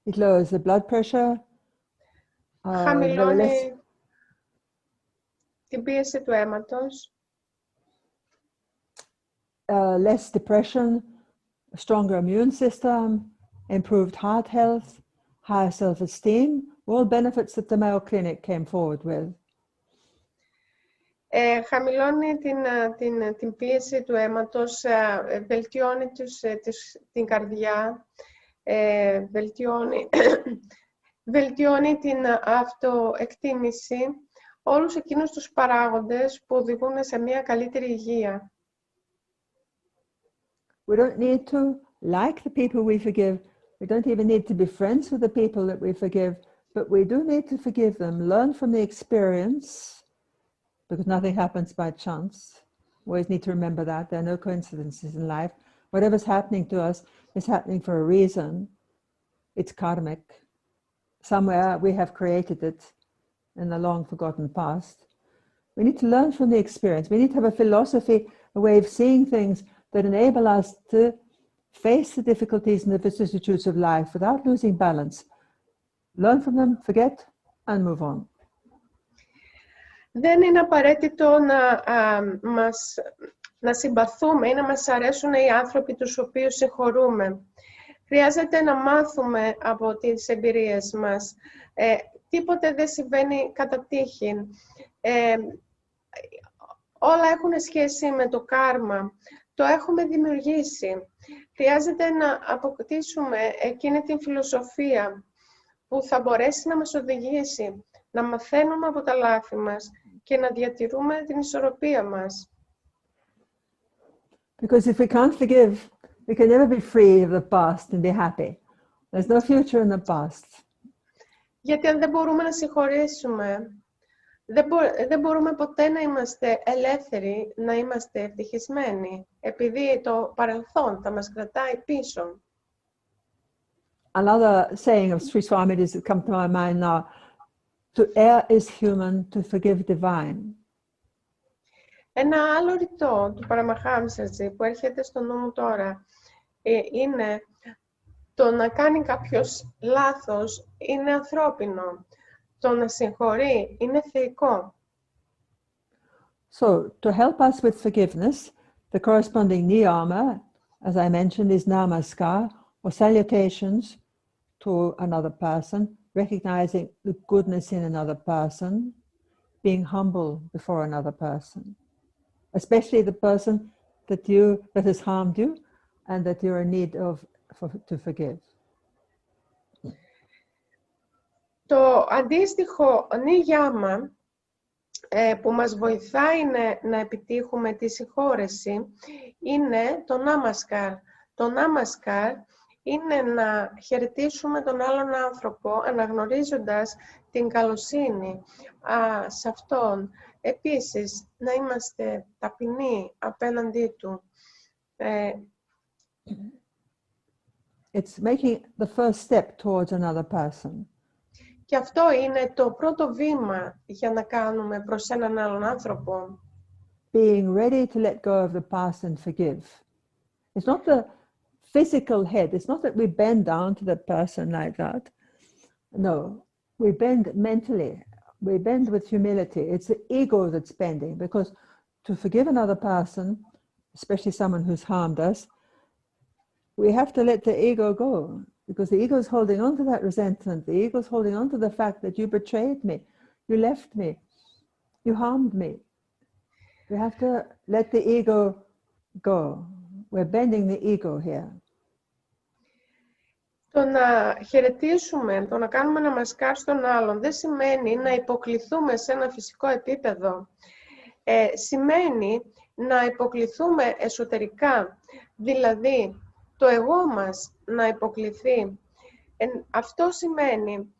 It lowers the blood pressure. Χαμηλώνει την πίεση του αίματος. Less depression, a stronger immune system, improved heart health, higher self-esteem, all benefits that the Mayo Clinic came forward with. Χαμηλώνει την πίεση του αίματος, βελτιώνει την καρδιά, βελτιώνει την αυτοεκτίμηση, όλους εκείνους τους παράγοντες που οδηγούν σε μια καλύτερη υγεία. We don't need to like the people we forgive. We don't even need to be friends with the people that we forgive, but we do need to forgive them, learn from the experience, because nothing happens by chance. We always need to remember that. There are no coincidences in life. Whatever's happening to us is happening for a reason. It's karmic. Somewhere we have created it in the long forgotten past. We need to learn from the experience. We need to have a philosophy, a way of seeing things that enable us to face the difficulties and the vicissitudes of life without losing balance. Learn from them, forget, and move on. Δεν είναι απαραίτητο να συμπαθούμε ή να μας αρέσουν οι άνθρωποι τους οποίους συγχωρούμε. Χρειάζεται να μάθουμε από τις εμπειρίες μας. Τίποτε δεν συμβαίνει κατά τύχη. Όλα έχουν σχέση με το κάρμα. Το έχουμε δημιουργήσει. Χρειάζεται να αποκτήσουμε εκείνη την φιλοσοφία που θα μπορέσει να μας οδηγήσει, να μαθαίνουμε από τα λάθη μας και να διατηρούμε την ισορροπία μας. Because if we can't forgive, we can never be free of the past and be happy. There's no future in the past. Γιατί αν δεν μπορούμε να συγχωρήσουμε, δεν μπορούμε ποτέ να είμαστε ελεύθεροι, να είμαστε ευτυχισμένοι, επειδή το παρελθόν θα μας κρατάει πίσω. Another saying of Sri Swamiji's that come to my mind now, to err is human, to forgive divine. Ένα άλλο ρητό του Παραμαχάμσατζη που έρχεται στο νου μου τώρα είναι Το να κάνει κάποιος λάθος είναι ανθρώπινο. Το να συγχωρεί είναι θεϊκό. So, to help us with forgiveness, the corresponding niyama, as I mentioned, is namaskar, or salutations to another person, recognizing the goodness in another person, being humble before another person, especially the person that has harmed you and that you're in need of to forgive. Το αντίστοιχο νiyama που μας βοηθάει να επιτύχουμε τη συγχώρεση είναι το νάμασκαρ. Το νάμασκαρ είναι να χαιρετήσουμε τον άλλον άνθρωπο αναγνωρίζοντας την καλοσύνη σε αυτόν. Επίσης, να είμαστε ταπεινοί απέναντί του. It's making the first step towards another person. Και αυτό είναι το πρώτο βήμα για να κάνουμε προς έναν άλλον άνθρωπο. Being ready to let go of the past and forgive. It's not the physical head. It's not that we bend down to the person like that. No, we bend mentally. We bend with humility. It's the ego that's bending, because to forgive another person, especially someone who's harmed us, we have to let the ego go, because the ego is holding on to that resentment. The ego is holding on to the fact that you betrayed me, you left me, you harmed me. We have to let the ego go. We're bending the ego here. Το να χαιρετήσουμε, το να κάνουμε ναμασκάρ στον άλλον δεν σημαίνει να υποκληθούμε σε ένα φυσικό επίπεδο. Σημαίνει να υποκληθούμε εσωτερικά, δηλαδή το εγώ μας να υποκληθεί. Αυτό σημαίνει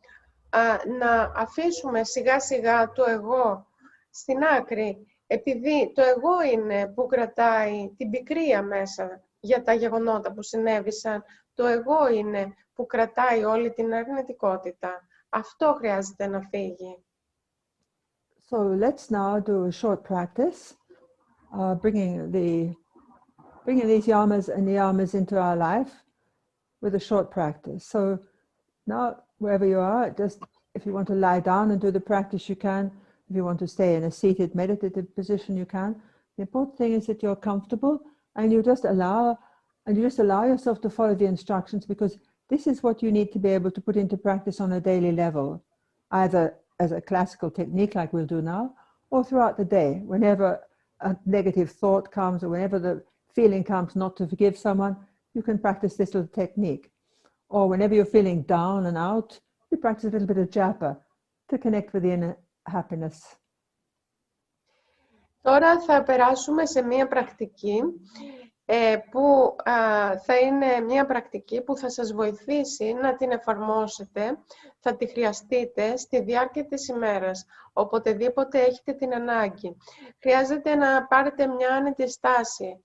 να αφήσουμε σιγά σιγά το εγώ στην άκρη, επειδή το εγώ είναι που κρατάει την πικρία μέσα για τα γεγονότα που συνέβησαν. Το εγώ είναι που κρατάει όλη την αρνητικότητα. Αυτό χρειάζεται να φύγει. So let's now do a short practice, bringing these yamas and niyamas into our life with a short practice. So now, wherever you are, just if you want to lie down and do the practice, you can. If you want to stay in a seated meditative position, you can. The important thing is that you're comfortable and you just allow yourself to follow the instructions, because this is what you need to be able to put into practice on a daily level, either as a classical technique like we'll do now, or throughout the day, whenever a negative thought comes or whenever the feeling comes not to forgive someone, you can practice this little technique. Or whenever you're feeling down and out, you practice a little bit of japa to connect with the inner happiness. Τώρα θα περάσουμε σε μία πρακτική που θα είναι μία πρακτική που θα σας βοηθήσει να την εφαρμόσετε, θα τη χρειαστείτε στη διάρκεια της ημέρας, οποτεδήποτε έχετε την ανάγκη. Χρειάζεται να πάρετε μια άνετη στάση,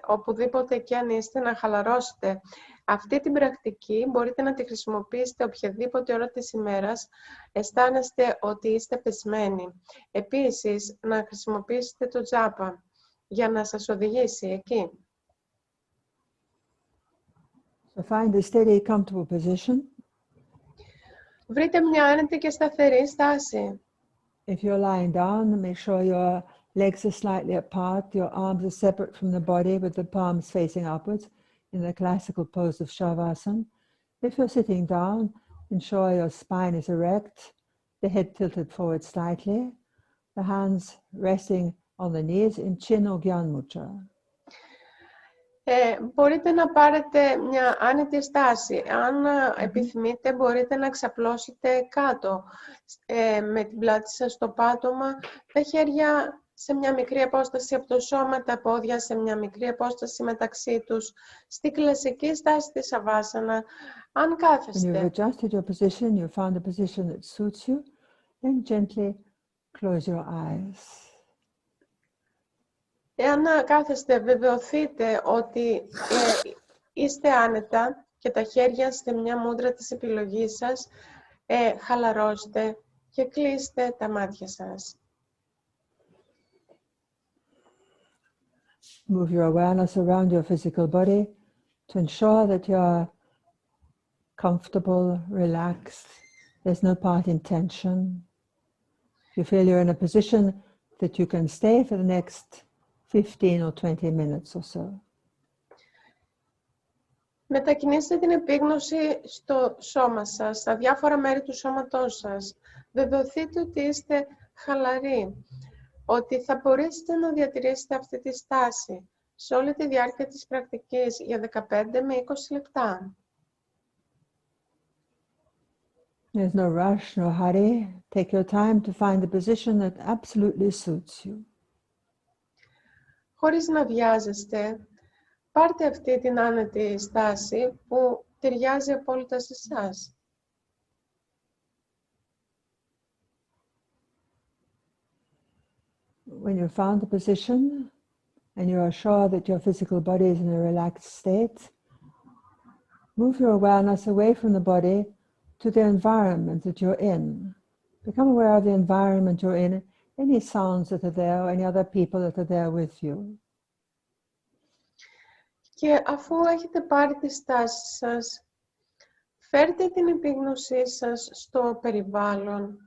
οπουδήποτε και αν είστε, να χαλαρώσετε. Αυτή την πρακτική μπορείτε να τη χρησιμοποιήσετε οποιαδήποτε ώρα της ημέρας αισθάνεστε ότι είστε πεσμένοι. Επίσης, να χρησιμοποιήσετε το τζάπα για να σας οδηγήσει εκεί. So find a steady, comfortable position. Βρείτε μια άνετη και σταθερή στάση. If you're lying down, make sure your legs are slightly apart, your arms are separate from the body with the palms facing upwards in the classical pose of Shavasana. If you're sitting down, ensure your spine is erect, the head tilted forward slightly, the hands resting on the knees in Chin or Gyan Mudra. Μπορείτε να πάρετε μια άνετη στάση. Αν επιθυμείτε, μπορείτε να ξαπλώσετε κάτω με την πλάτη σας στο πάτωμα, τα χέρια σε μια μικρή απόσταση από το σώμα, τα πόδια σε μια μικρή απόσταση μεταξύ τους, στη κλασική στάση της Σαβάσανα. Αν κάθεστε. When you've adjusted your position, you found a position that suits you, then gently close your eyes. Εάν κάθεστε, βεβαιωθείτε ότι είστε άνετα και τα χέρια σε μια μούδρα της επιλογής σας, χαλαρώστε και κλείστε τα μάτια σας. Move your awareness around your physical body to ensure that you're comfortable, relaxed. There's no part in tension. You feel you're in a position that you can stay for the next 15 or 20 minutes or so. Μετακινήστε την επίγνωση στο σώμα σας, στα διάφορα μέρη του σώματός σας. Βεβαιωθείτε ότι είστε χαλαροί, ότι θα μπορέσετε να διατηρήσετε αυτή τη στάση σε όλη τη διάρκεια της πρακτικής για 15 με 20 λεπτά. There's no rush, no hurry. Take your time to find the position that absolutely suits you. Χωρίς να βιάζεστε, πάρτε αυτή την άνετη στάση που ταιριάζει απόλυτα σε εσάς. When you've found the position and you are sure that your physical body is in a relaxed state, move your awareness away from the body to the environment that you're in. Become aware of the environment you're in, any sounds that are there, or any other people that are there with you. Και αφού έχετε πάρει τη στάση σας, φέρτε την επίγνωσή σας στο περιβάλλον,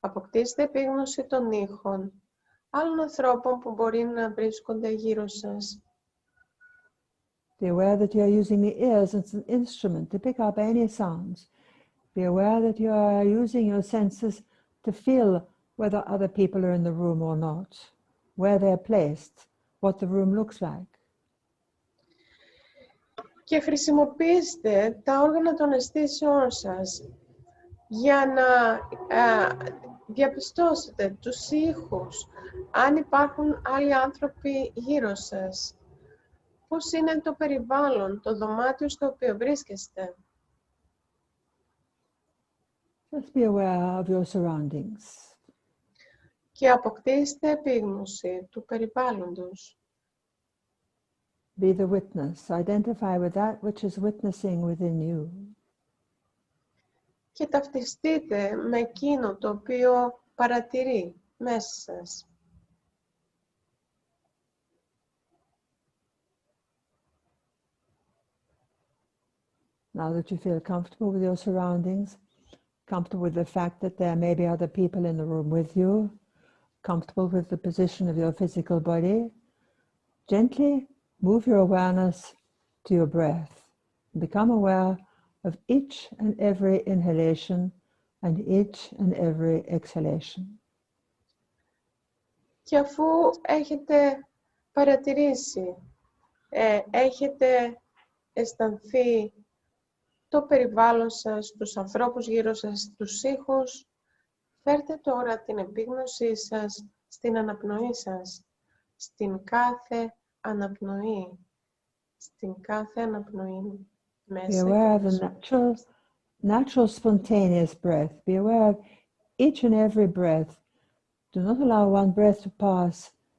αποκτήστε επίγνωση των ήχων, άλλων ανθρώπων που μπορεί να βρίσκονται γύρω σας. Be aware that you are using the ears as an instrument to pick up any sounds. Be aware that you are using your senses to feel whether other people are in the room or not, where they're placed, what the room looks like. Και χρησιμοποιήστε τα όργανα των αισθήσεών σας για να διαπιστώσετε τους ήχους, αν υπάρχουν άλλοι άνθρωποι γύρω σας, πώς είναι το περιβάλλον, το δωμάτιο στο οποίο βρίσκεστε. Just be aware of your surroundings. Και αποκτήστε επίγνωση του περιβάλλοντος. Be the witness. Identify with that which is witnessing within you. Και ταυτιστείτε με εκείνο το οποίο παρατηρεί μέσα σας. Now that you feel comfortable with your surroundings, comfortable with the fact that there may be other people in the room with you, comfortable with the position of your physical body, gently move your awareness to your breath. Become aware of each and every inhalation and each and every exhalation. Και αφού έχετε παρατηρήσει, έχετε αισθανθεί το περιβάλλον σας, τους ανθρώπους γύρω σας, τους ήχους, φέρτε τώρα την επίγνωσή σας στην αναπνοή σας, στην κάθε αναπνοή, Be aware of the natural spontaneous breath. Be aware of each and every breath. Do not allow one breath to pass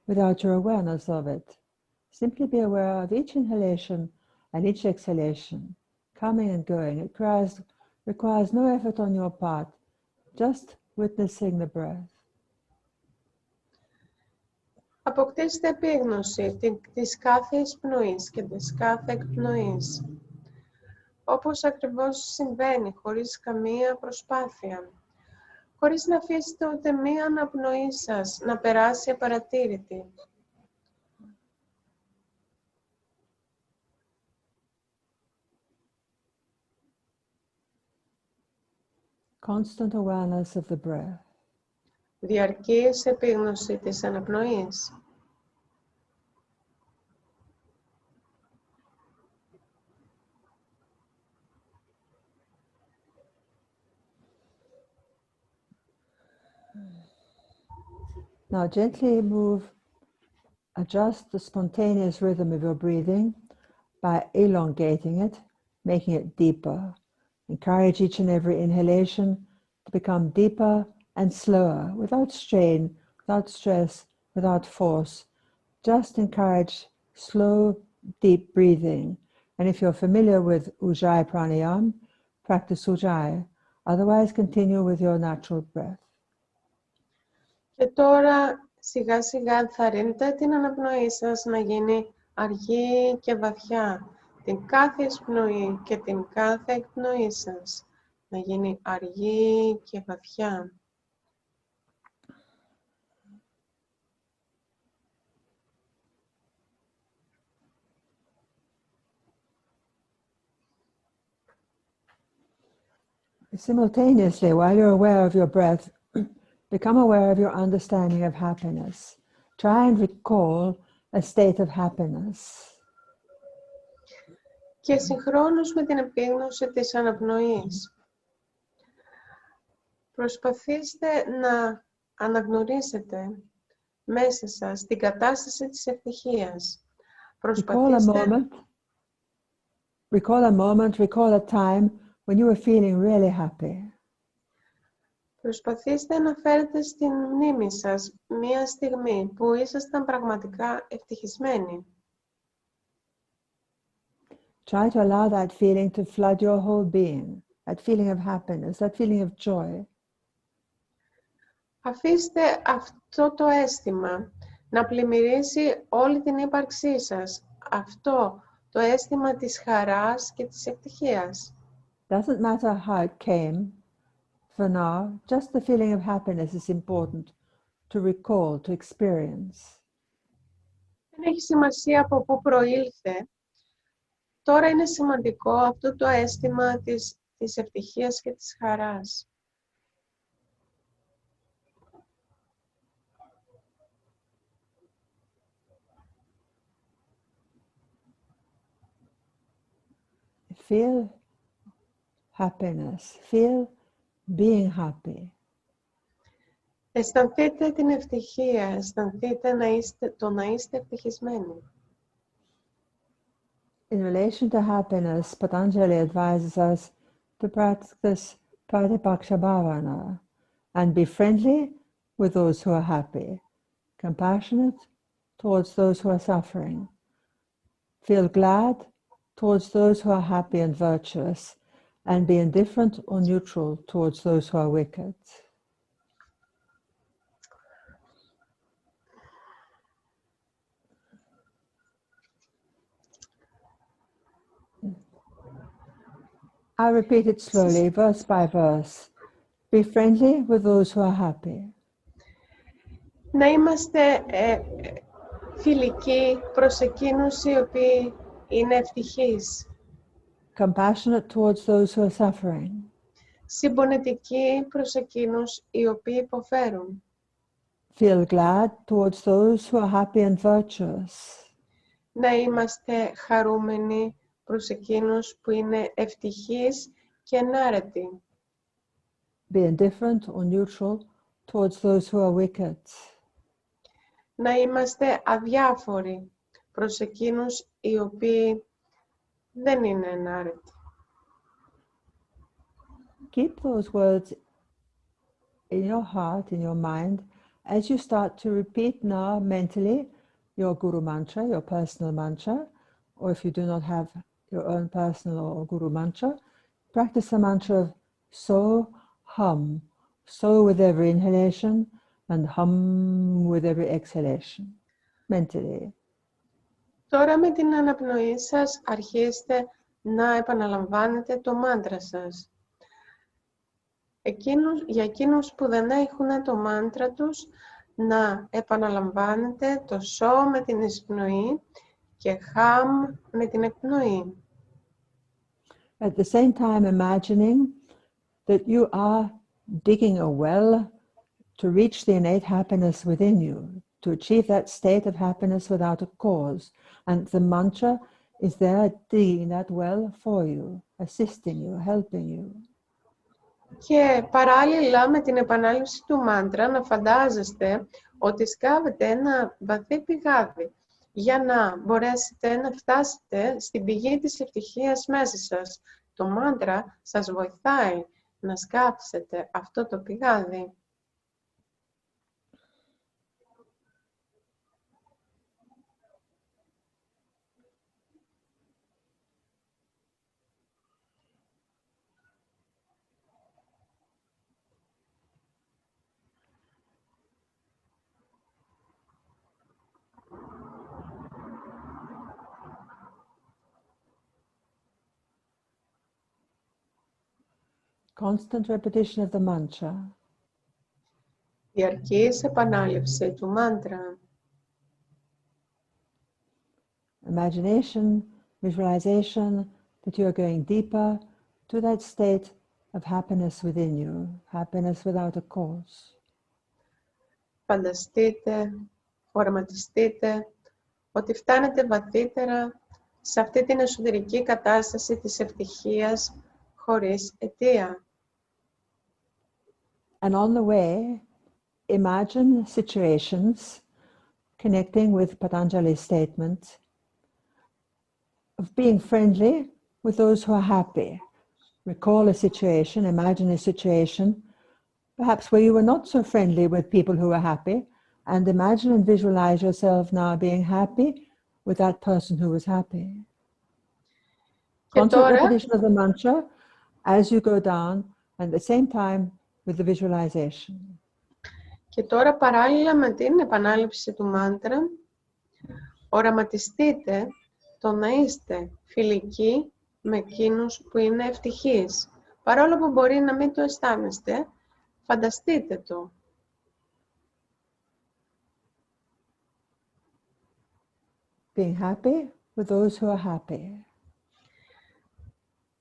without your awareness of it. Simply be aware of each inhalation and each exhalation, coming and going. It requires no effort on your part, just witnessing the breath. Αποκτήστε επίγνωση της κάθε εισπνοής και της κάθε εκπνοής, όπως ακριβώς συμβαίνει, χωρίς καμία προσπάθεια, χωρίς να αφήσετε ούτε μία αναπνοή σας να περάσει απαρατήρητη. Constant awareness of the breath. Διαρκής επίγνωση της αναπνοής. Now gently adjust the spontaneous rhythm of your breathing by elongating it, making it deeper. Encourage each and every inhalation to become deeper and slower, without strain, without stress, without force. Just encourage slow, deep breathing. And if you're familiar with Ujjayi Pranayama, practice Ujjayi. Otherwise, continue with your natural breath. Και τώρα σιγά σιγά ενθαρρύνετε την αναπνοή σας να γίνει αργή και βαθιά. την κάθε εισπνοή και την κάθε εκπνοή σας να γίνει αργή και βαθιά. Simultaneously, while you're aware of your breath, become aware of your understanding of happiness. Try and recall a state of happiness. Και συγχρόνως με την επίγνωση της αναπνοής, προσπαθήστε να αναγνωρίσετε μέσα σας την κατάσταση της ευτυχίας. Recall a moment, recall a time when you were feeling really happy. Προσπαθήστε να φέρετε στην μνήμη σας μία στιγμή που ήσασταν πραγματικά ευτυχισμένοι. Try to allow that feeling to flood your whole being, that feeling of happiness, that feeling of joy. Αφήστε αυτό το αίσθημα να πλημμυρίσει όλη την ύπαρξή σας. Αυτό το αίσθημα της χαράς και της ευτυχίας. Doesn't matter how it came, for now, just the feeling of happiness is important to recall, to experience. Δεν έχει σημασία από πού προήλθε. Τώρα είναι σημαντικό αυτό το αίσθημα της ευτυχίας και της χαράς. Feel happiness, feel being happy. Αισθανθείτε την ευτυχία, αισθανθείτε να είστε ευτυχισμένοι. In relation to happiness, Patanjali advises us to practice Pratipakṣa and be friendly with those who are happy, compassionate towards those who are suffering, feel glad towards those who are happy and virtuous, and be indifferent or neutral towards those who are wicked. I repeat it slowly, verse by verse. Be friendly with those who are happy. Να είμαστε φιλικοί προς εκείνους οι οποίοι είναι ευτυχείς. Compassionate towards those who are suffering. Συμπονετικοί προς εκείνους οι οποίοι υποφέρουν. Feel glad towards those who are happy and virtuous. Να είμαστε χαρούμενοι προς εκείνους που είναι ευτυχείς και ενάρετοι. Be indifferent or neutral towards those who are wicked. Να είμαστε αδιάφοροι προς εκείνους οι οποίοι δεν είναι ενάρετοι. Keep those words in your heart, in your mind, as you start to repeat now mentally your Guru Mantra, your personal mantra, or if you do not have your own personal or Guru Mantra, practice the mantra of So Hum. So with every inhalation and Hum with every exhalation, mentally. Τώρα με την αναπνοή σας αρχίστε να επαναλαμβάνετε το μάντρα σας. Για εκείνους που δεν έχουν το μάντρα τους, να επαναλαμβάνετε το σο με την εισπνοή και χαμ με την εκπνοή. At the same time imagining that you are digging a well to reach the innate happiness within you, to achieve that state of happiness without a cause. And the mantra is there digging that well for you, assisting you, helping you. Και παράλληλα με την επανάληψη του μάντρα να φαντάζεστε ότι σκάβετε ένα βαθύ πηγάδι για να μπορέσετε να φτάσετε στην πηγή της ευτυχίας μέσα σας. Το μάντρα σας βοηθάει να σκάψετε αυτό το πηγάδι. Constant repetition of the mantra. Διαρκής επανάληψη του μάντρα. Imagination, visualization that you are going deeper to that state of happiness within you, happiness without a cause. Φανταστείτε, οραματιστείτε ότι φτάνετε βαθύτερα σε αυτή την εσωτερική κατάσταση της ευτυχίας χωρίς αιτία. And on the way, imagine situations connecting with Patanjali's statement of being friendly with those who are happy. Recall a situation, imagine a situation, perhaps where you were not so friendly with people who were happy, and imagine and visualize yourself now being happy with that person who was happy. Constant repetition of the mantra as you go down, and at the same time with the visualization. Και τώρα παράλληλα με την επανάληψη του μάντρα, οραματιστείτε το να είστε φιλικοί με εκείνους που είναι ευτυχείς. Παρόλο που μπορεί να μην το αισθάνεστε, φανταστείτε το. Being happy with those who are happy.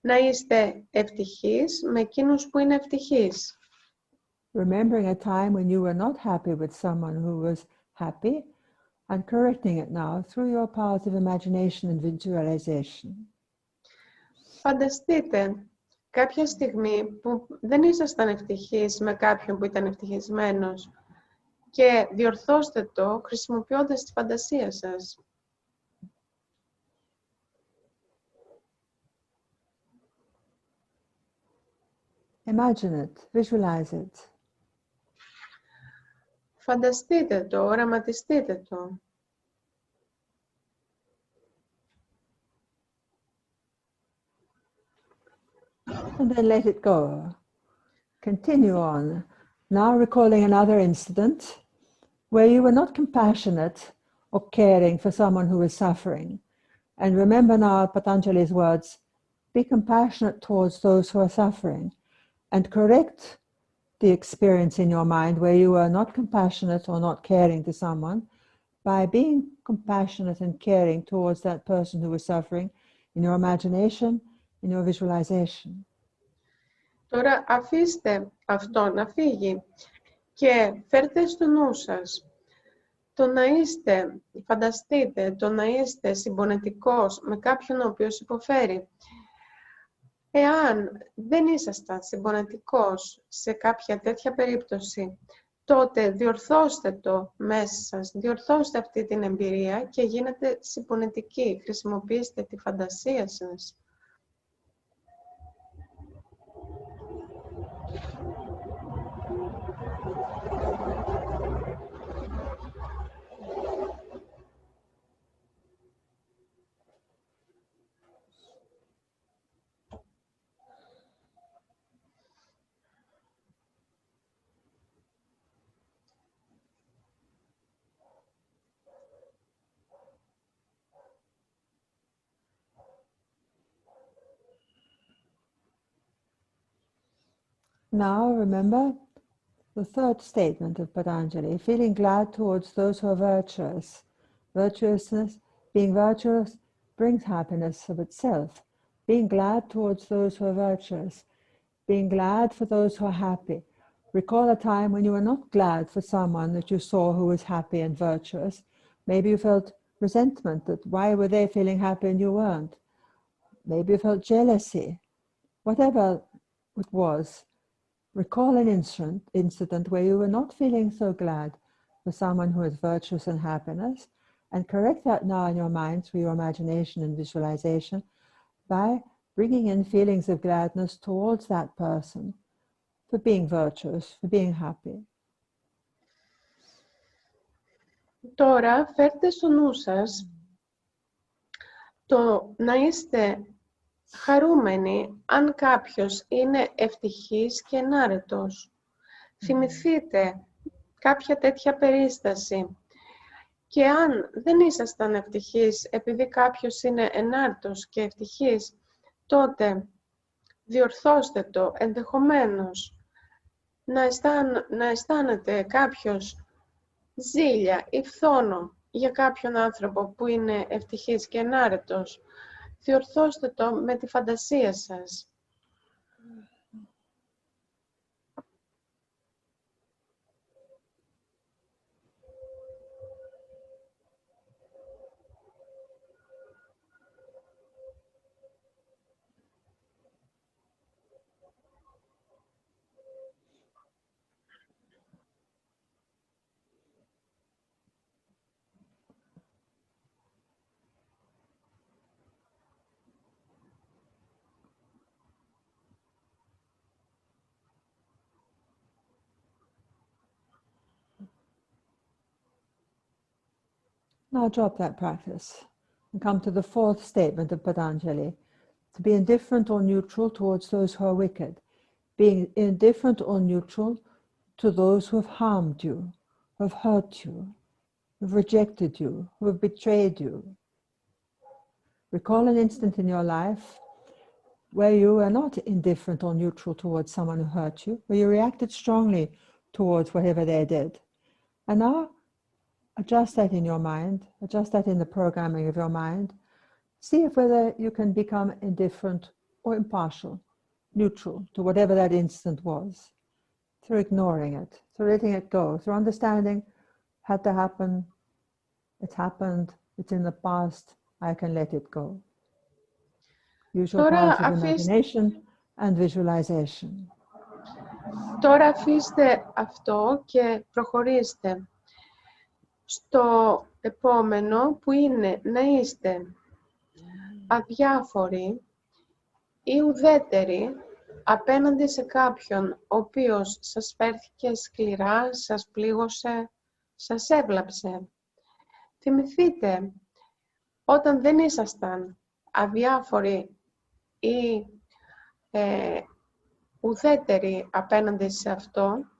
Να είστε ευτυχείς με εκείνους που είναι ευτυχείς. Remembering a time when you were not happy with someone who was happy and correcting it now through your powers of imagination and visualization. Φανταστείτε κάποια στιγμή που δεν ήσασταν ευτυχείς με κάποιον που ήταν ευτυχισμένος και διορθώστε το χρησιμοποιώντας τη φαντασία σας. Imagine it, visualize it. Φανταστείτε το, οραματιστείτε το. And then let it go. Continue on. Now recalling another incident where you were not compassionate or caring for someone who was suffering. And remember now Patanjali's words, be compassionate towards those who are suffering and correct the experience in your mind where you were not compassionate or not caring to someone by being compassionate and caring towards that person who was suffering in your imagination, in your visualization. Τώρα αφήστε αυτό να φύγει και φέρτε στο νου σας το να είστε, φανταστείτε, το να είστε συμπονετικός με κάποιον ο οποίος υποφέρει. Εάν δεν ήσασταν συμπονετικός σε κάποια τέτοια περίπτωση, τότε διορθώστε το μέσα σας, διορθώστε αυτή την εμπειρία και γίνετε συμπονετικοί. Χρησιμοποιήστε τη φαντασία σας. Now remember the third statement of Patanjali, feeling glad towards those who are virtuous. Virtuousness, being virtuous, brings happiness of itself. Being glad towards those who are virtuous. Being glad for those who are happy. Recall a time when you were not glad for someone that you saw who was happy and virtuous. Maybe you felt resentment that why were they feeling happy and you weren't? Maybe you felt jealousy. Whatever it was, recall an incident where you were not feeling so glad for someone who is virtuous and happiness, and correct that now in your mind through your imagination and visualization by bringing in feelings of gladness towards that person for being virtuous, for being happy. Τώρα φέρτε στο νου σας το να είστε χαρούμενοι αν κάποιος είναι ευτυχής και ενάρετος. Θυμηθείτε κάποια τέτοια περίσταση και αν δεν ήσασταν ευτυχείς επειδή κάποιος είναι ενάρετος και ευτυχής, τότε Διορθώστε το, ενδεχομένως να αισθάνεται κάποιος ζήλια ή φθόνο για κάποιον άνθρωπο που είναι ευτυχής και ενάρετος. Διορθώστε το με τη φαντασία σας. Now drop that practice and come to the fourth statement of Patanjali, to be indifferent or neutral towards those who are wicked, being indifferent or neutral to those who have harmed you, who have hurt you, who have rejected you, who have betrayed you. Recall an instant in your life where you were not indifferent or neutral towards someone who hurt you, where you reacted strongly towards whatever they did. And now adjust that in your mind, adjust that in the programming of your mind. See if whether you can become indifferent or impartial, neutral to whatever that instant was, through ignoring it, through letting it go, through understanding, had to happen, it happened, it's in the past, I can let it go. Use your powers of imagination and visualization. Τώρα αφήστε αυτό και προχωρήστε στο επόμενο που είναι να είστε αδιάφοροι ή ουδέτεροι απέναντι σε κάποιον ο οποίος σας φέρθηκε σκληρά, σας πλήγωσε, σας έβλαψε. Θυμηθείτε, όταν δεν ήσασταν αδιάφοροι ή ουδέτεροι απέναντι σε αυτό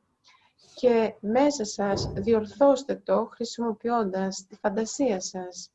και μέσα σας διορθώστε το χρησιμοποιώντας τη φαντασία σας.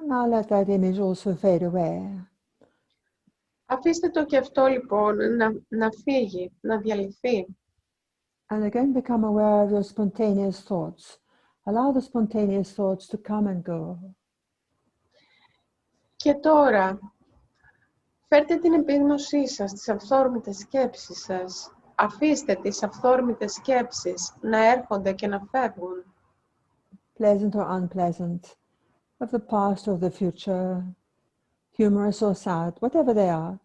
Now let that image also fade away. Αφήστε το και αυτό λοιπόν να φύγει, να διαλυθεί. And again become aware of your spontaneous thoughts. Allow the spontaneous thoughts to come and go. Και τώρα, φέρτε την επίγνωσή σας στις αυθόρμητες σκέψεις σας. Αφήστε τις αυθόρμητες σκέψεις να έρχονται και να φεύγουν. Pleasant or unpleasant, of the past or of the future, humorous or sad, whatever they are,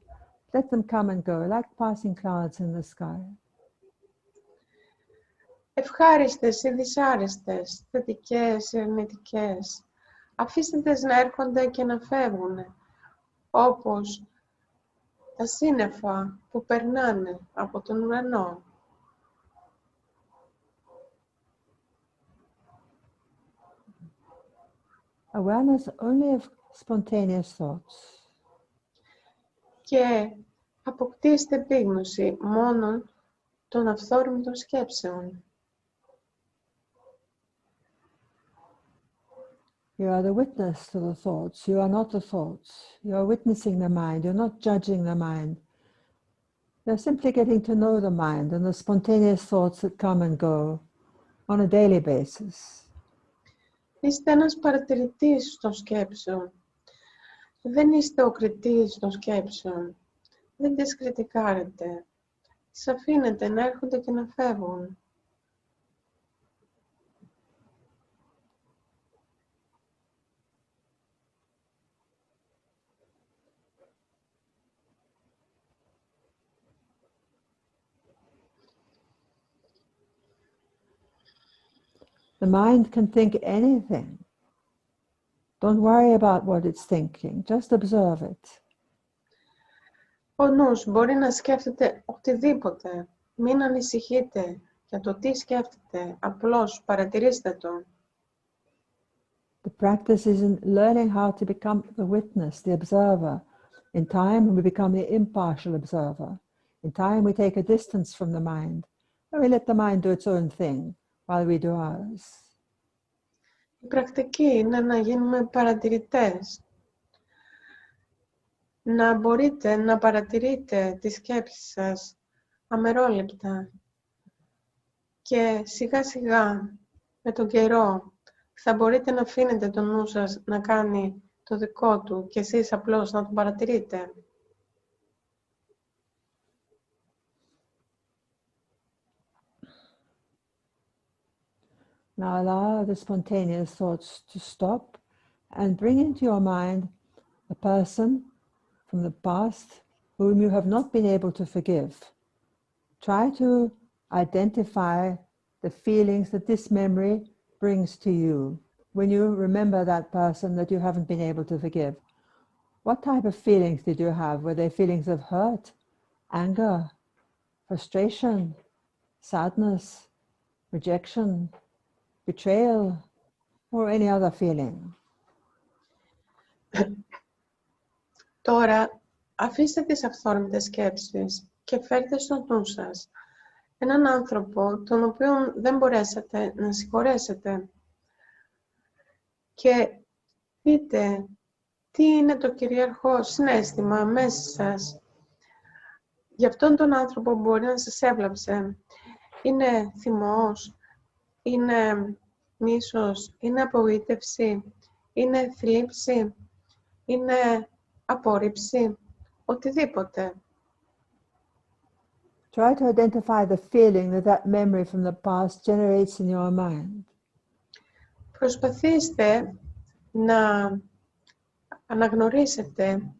let them come and go, like passing clouds in the sky. Ευχάριστες ή δυσάρεστες, θετικές ή αρνητικές. Αφήστε τις να έρχονται και να φεύγουν, όπως τα σύννεφα που περνάνε από τον ουρανό. Awareness only of spontaneous thoughts. Και αποκτήστε επίγνωση μόνο των αυθόρμητων σκέψεων. You are the witness to the thoughts. You are not the thoughts. You are witnessing the mind. You're not judging the mind. You're simply getting to know the mind and the spontaneous thoughts that come and go on a daily basis. Είστε ένας παρατηρητής των σκέψεων. Δεν είστε ο κριτής των σκέψεων. Δεν τις κριτικάρετε. Τις αφήνετε να έρχονται και να φεύγουν. The mind can think anything. Don't worry about what it's thinking. Just observe it. Ο νους μπορεί να σκέφτεται οτιδήποτε. Μην ανησυχείτε για το τι σκέφτεται. Απλώς παρατηρήστε το. The practice is in learning how to become the witness, the observer. In time, we become the impartial observer. In time, we take a distance from the mind, and we let the mind do its own thing while we do ours. Η πρακτική είναι να γίνουμε παρατηρητές. Να μπορείτε να παρατηρείτε τις σκέψεις σας αμερόληπτα. Και σιγά σιγά, με τον καιρό, θα μπορείτε να αφήνετε τον νου σας να κάνει το δικό του και εσείς απλώς να τον παρατηρείτε. Now allow the spontaneous thoughts to stop and bring into your mind a person from the past whom you have not been able to forgive. Try to identify the feelings that this memory brings to you when you remember that person that you haven't been able to forgive. What type of feelings did you have? Were they feelings of hurt, anger, frustration, sadness, rejection, betrayal, or any other feeling? Τώρα, αφήστε τις αυθόρμητες σκέψεις και φέρτε στο νου σας έναν άνθρωπο τον οποίο δεν μπορέσατε να συγχωρέσετε. Και πείτε τι είναι το κυρίαρχο συναίσθημα μέσα σας. Για αυτόν τον άνθρωπο μπορεί να σας έβλαψε. Είναι θυμός, είναι μίσος, είναι απογοήτευση, είναι θλίψη, είναι απόρριψη, οτιδήποτε. Try to identify the feeling that that memory from the past generates in your mind. Προσπαθήστε να αναγνωρίσετε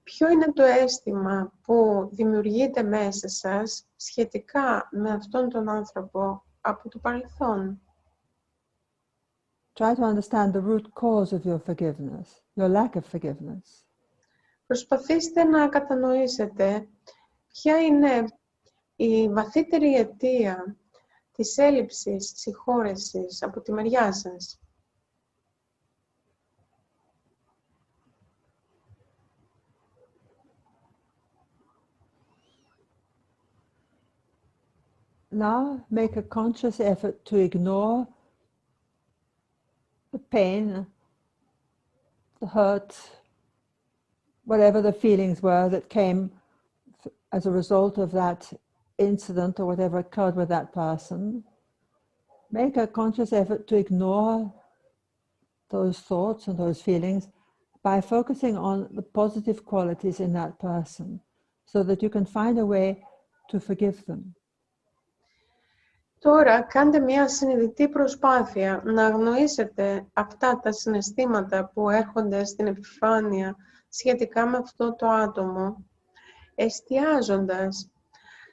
ποιο είναι το αίσθημα που δημιουργείται μέσα σας σχετικά με αυτόν τον άνθρωπο από το παρελθόν. Try to understand the root cause of your forgiveness, your lack of forgiveness. Προσπαθήστε να κατανοήσετε ποια είναι η βαθύτερη αιτία της έλλειψης συγχώρεσης από τη μεριά σας. Now make a conscious effort to ignore the pain, the hurt, whatever the feelings were that came as a result of that incident or whatever occurred with that person. Make a conscious effort to ignore those thoughts and those feelings by focusing on the positive qualities in that person so that you can find a way to forgive them. Τώρα κάντε μια συνειδητή προσπάθεια να αγνοήσετε αυτά τα συναισθήματα που έρχονται στην επιφάνεια σχετικά με αυτό το άτομο, εστιάζοντας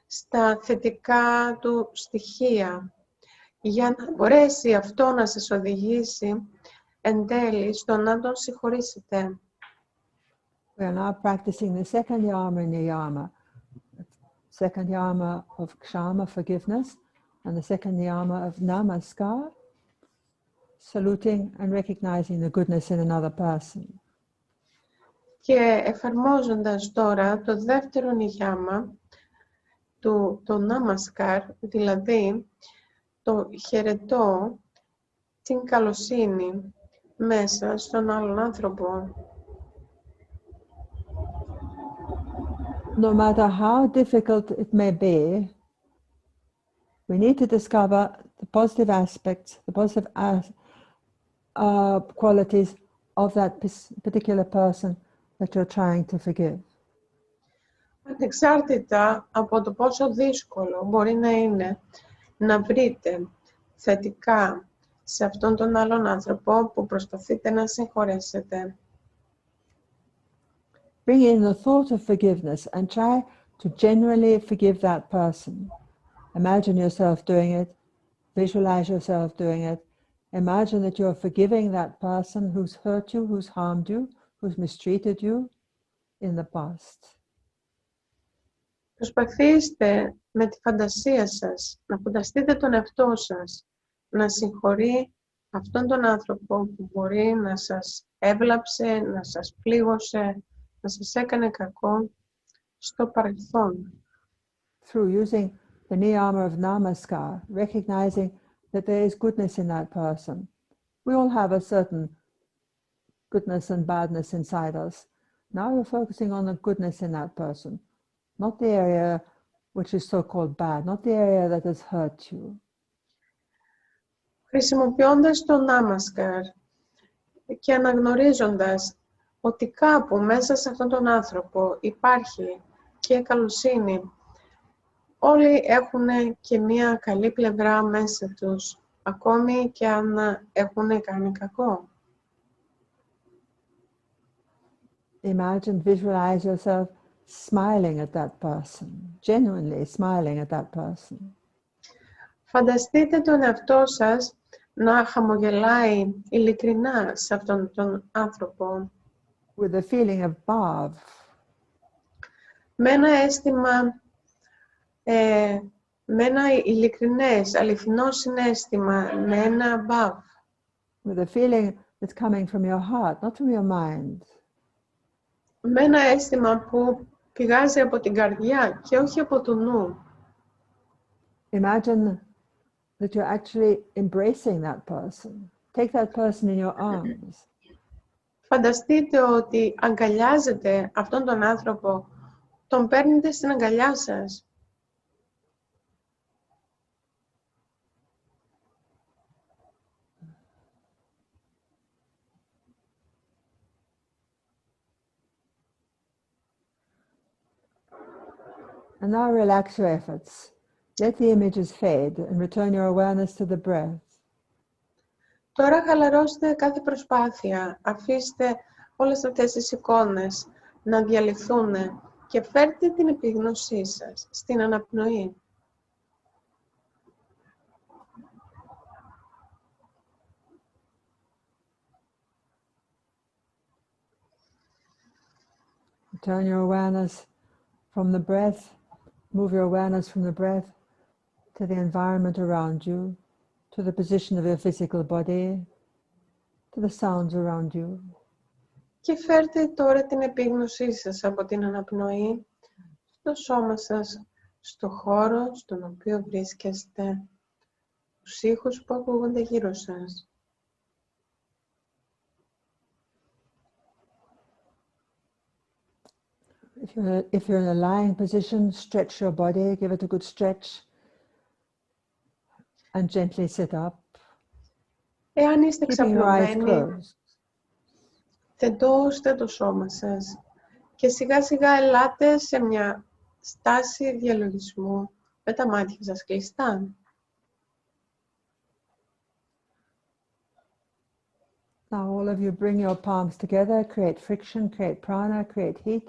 στα θετικά του στοιχεία, για να μπορέσει αυτό να σας οδηγήσει εν τέλει στο να τον συγχωρήσετε. We are now practicing the second yama niyama, second yama of kshama, forgiveness, and the second yama of namaskar, saluting and recognizing the goodness in another person. Και εφαρμόζοντας τώρα το δεύτερο νιγάμα, το νάμασκαρ, δηλαδή το χαιρετώ την καλοσύνη μέσα στον άλλον άνθρωπο. No matter how difficult it may be, we need to discover the positive aspects, the positive qualities of that particular person that you're trying to forgive. Ανεξάρτητα από το πόσο δύσκολο μπορεί να είναι να βρείτε θετικά σε αυτόν τον άλλον άνθρωπο που προσπαθείτε να συγχωρέσετε. Bring in the thought of forgiveness and try to genuinely forgive that person. Imagine yourself doing it Visualize yourself doing it. Imagine that you're forgiving that person who's hurt you, who's harmed you, who's mistreated you in the past. Προσπαθήστε με τη φαντασία σας να φανταστείτε τον εαυτό σας να συγχωρεί αυτόν τον άνθρωπο που μπορεί να σας έβλαψε, να σας πλήγωσε, να σας έκανε κακό στο παρελθόν. Through using the niyama of namaskar, recognizing that there is goodness in that person. We all have a certain goodness and badness inside us. Now you're focusing on the goodness in that person, not the area which is so-called bad, not the area that has hurt you. Χρησιμοποιώντας το Namaskar και αναγνωρίζοντας ότι κάπου μέσα σε αυτόν τον άνθρωπο υπάρχει και καλοσύνη, όλοι έχουν και μία καλή πλευρά μέσα τους, ακόμη και αν έχουν κάνει κακό. Imagine, visualize yourself smiling at that person, genuinely smiling at that person. Φανταστείτε τον εαυτό σας να χαμογελάει ειλικρινά σε αυτόν τον άνθρωπο. With a feeling of bhav. Με ένα αίσθημα, με ένα ειλικρινές, αληθινό συναίσθημα, με ένα bhav. With a feeling that's coming from your heart, not from your mind. Με ένα αίσθημα που πηγάζει από την καρδιά και όχι από το νου. Imagine that you're actually embracing that person. Take that person in your arms. Φανταστείτε ότι αγκαλιάζετε αυτόν τον άνθρωπο, τον παίρνετε στην αγκαλιά σας. And now relax your efforts. Let the images fade and return your awareness to the breath. Τώρα χαλαρώστε κάθε προσπάθεια. Αφήστε όλες αυτές τις εικόνες να διαλυθούν και φέρτε την επίγνωσή σας στην αναπνοή. Turn your awareness from the breath, move your awareness from the breath to the environment around you, to the position of your physical body, to the sounds around you. Και φέρτε τώρα την επίγνωσή σας από την αναπνοή στο σώμα σας, στο χώρο στον οποίο βρίσκεστε, τους ήχους που ακούγονται γύρω σας. If you're in a lying position, stretch your body, give it a good stretch, and gently sit up. Εάν είστε Keeping your eyes ξαπλωμένοι, closed. τεντώστε το σώμα σας και σιγά σιγά ελάτε σε μια στάση διαλογισμού με τα μάτια σας κλειστά. Now all of you bring your palms together, create friction, create prana, create heat.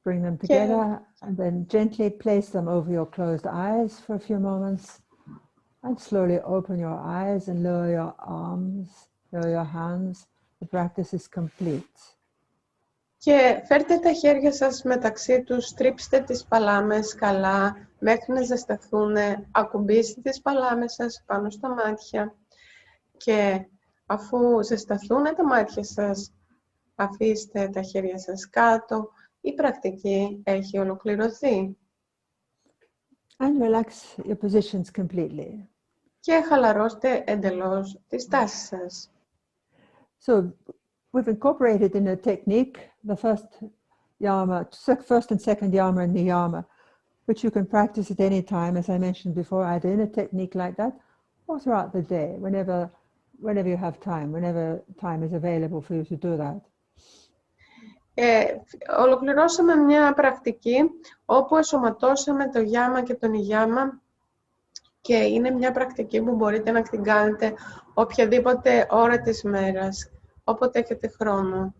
Bring them together and then gently place them over your closed eyes for a few moments and slowly open your eyes and lower your arms, lower your hands. The practice is complete. Και φέρτε τα χέρια σας μεταξύ τους, στρίψτε τις παλάμες καλά μέχρι να ζεσταθούν, ακουμπήστε τις παλάμες σας πάνω στα μάτια και αφού ζεσταθούν τα μάτια σας, αφήστε τα χέρια σας κάτω. Η πρακτική έχει ολοκληρωθεί. And relax your positions completely. Και χαλαρώστε εντελώς τη στάση σας. So we've incorporated in a technique the first and second yama and niyama, which you can practice at any time, as I mentioned before, either in a technique like that or throughout the day, whenever you have time, whenever time is available for you to do that. Ολοκληρώσαμε μια πρακτική όπου εσωματώσαμε το γιάμα και τον νιγιάμα και είναι μια πρακτική που μπορείτε να την κάνετε οποιαδήποτε ώρα της μέρας, όποτε έχετε χρόνο.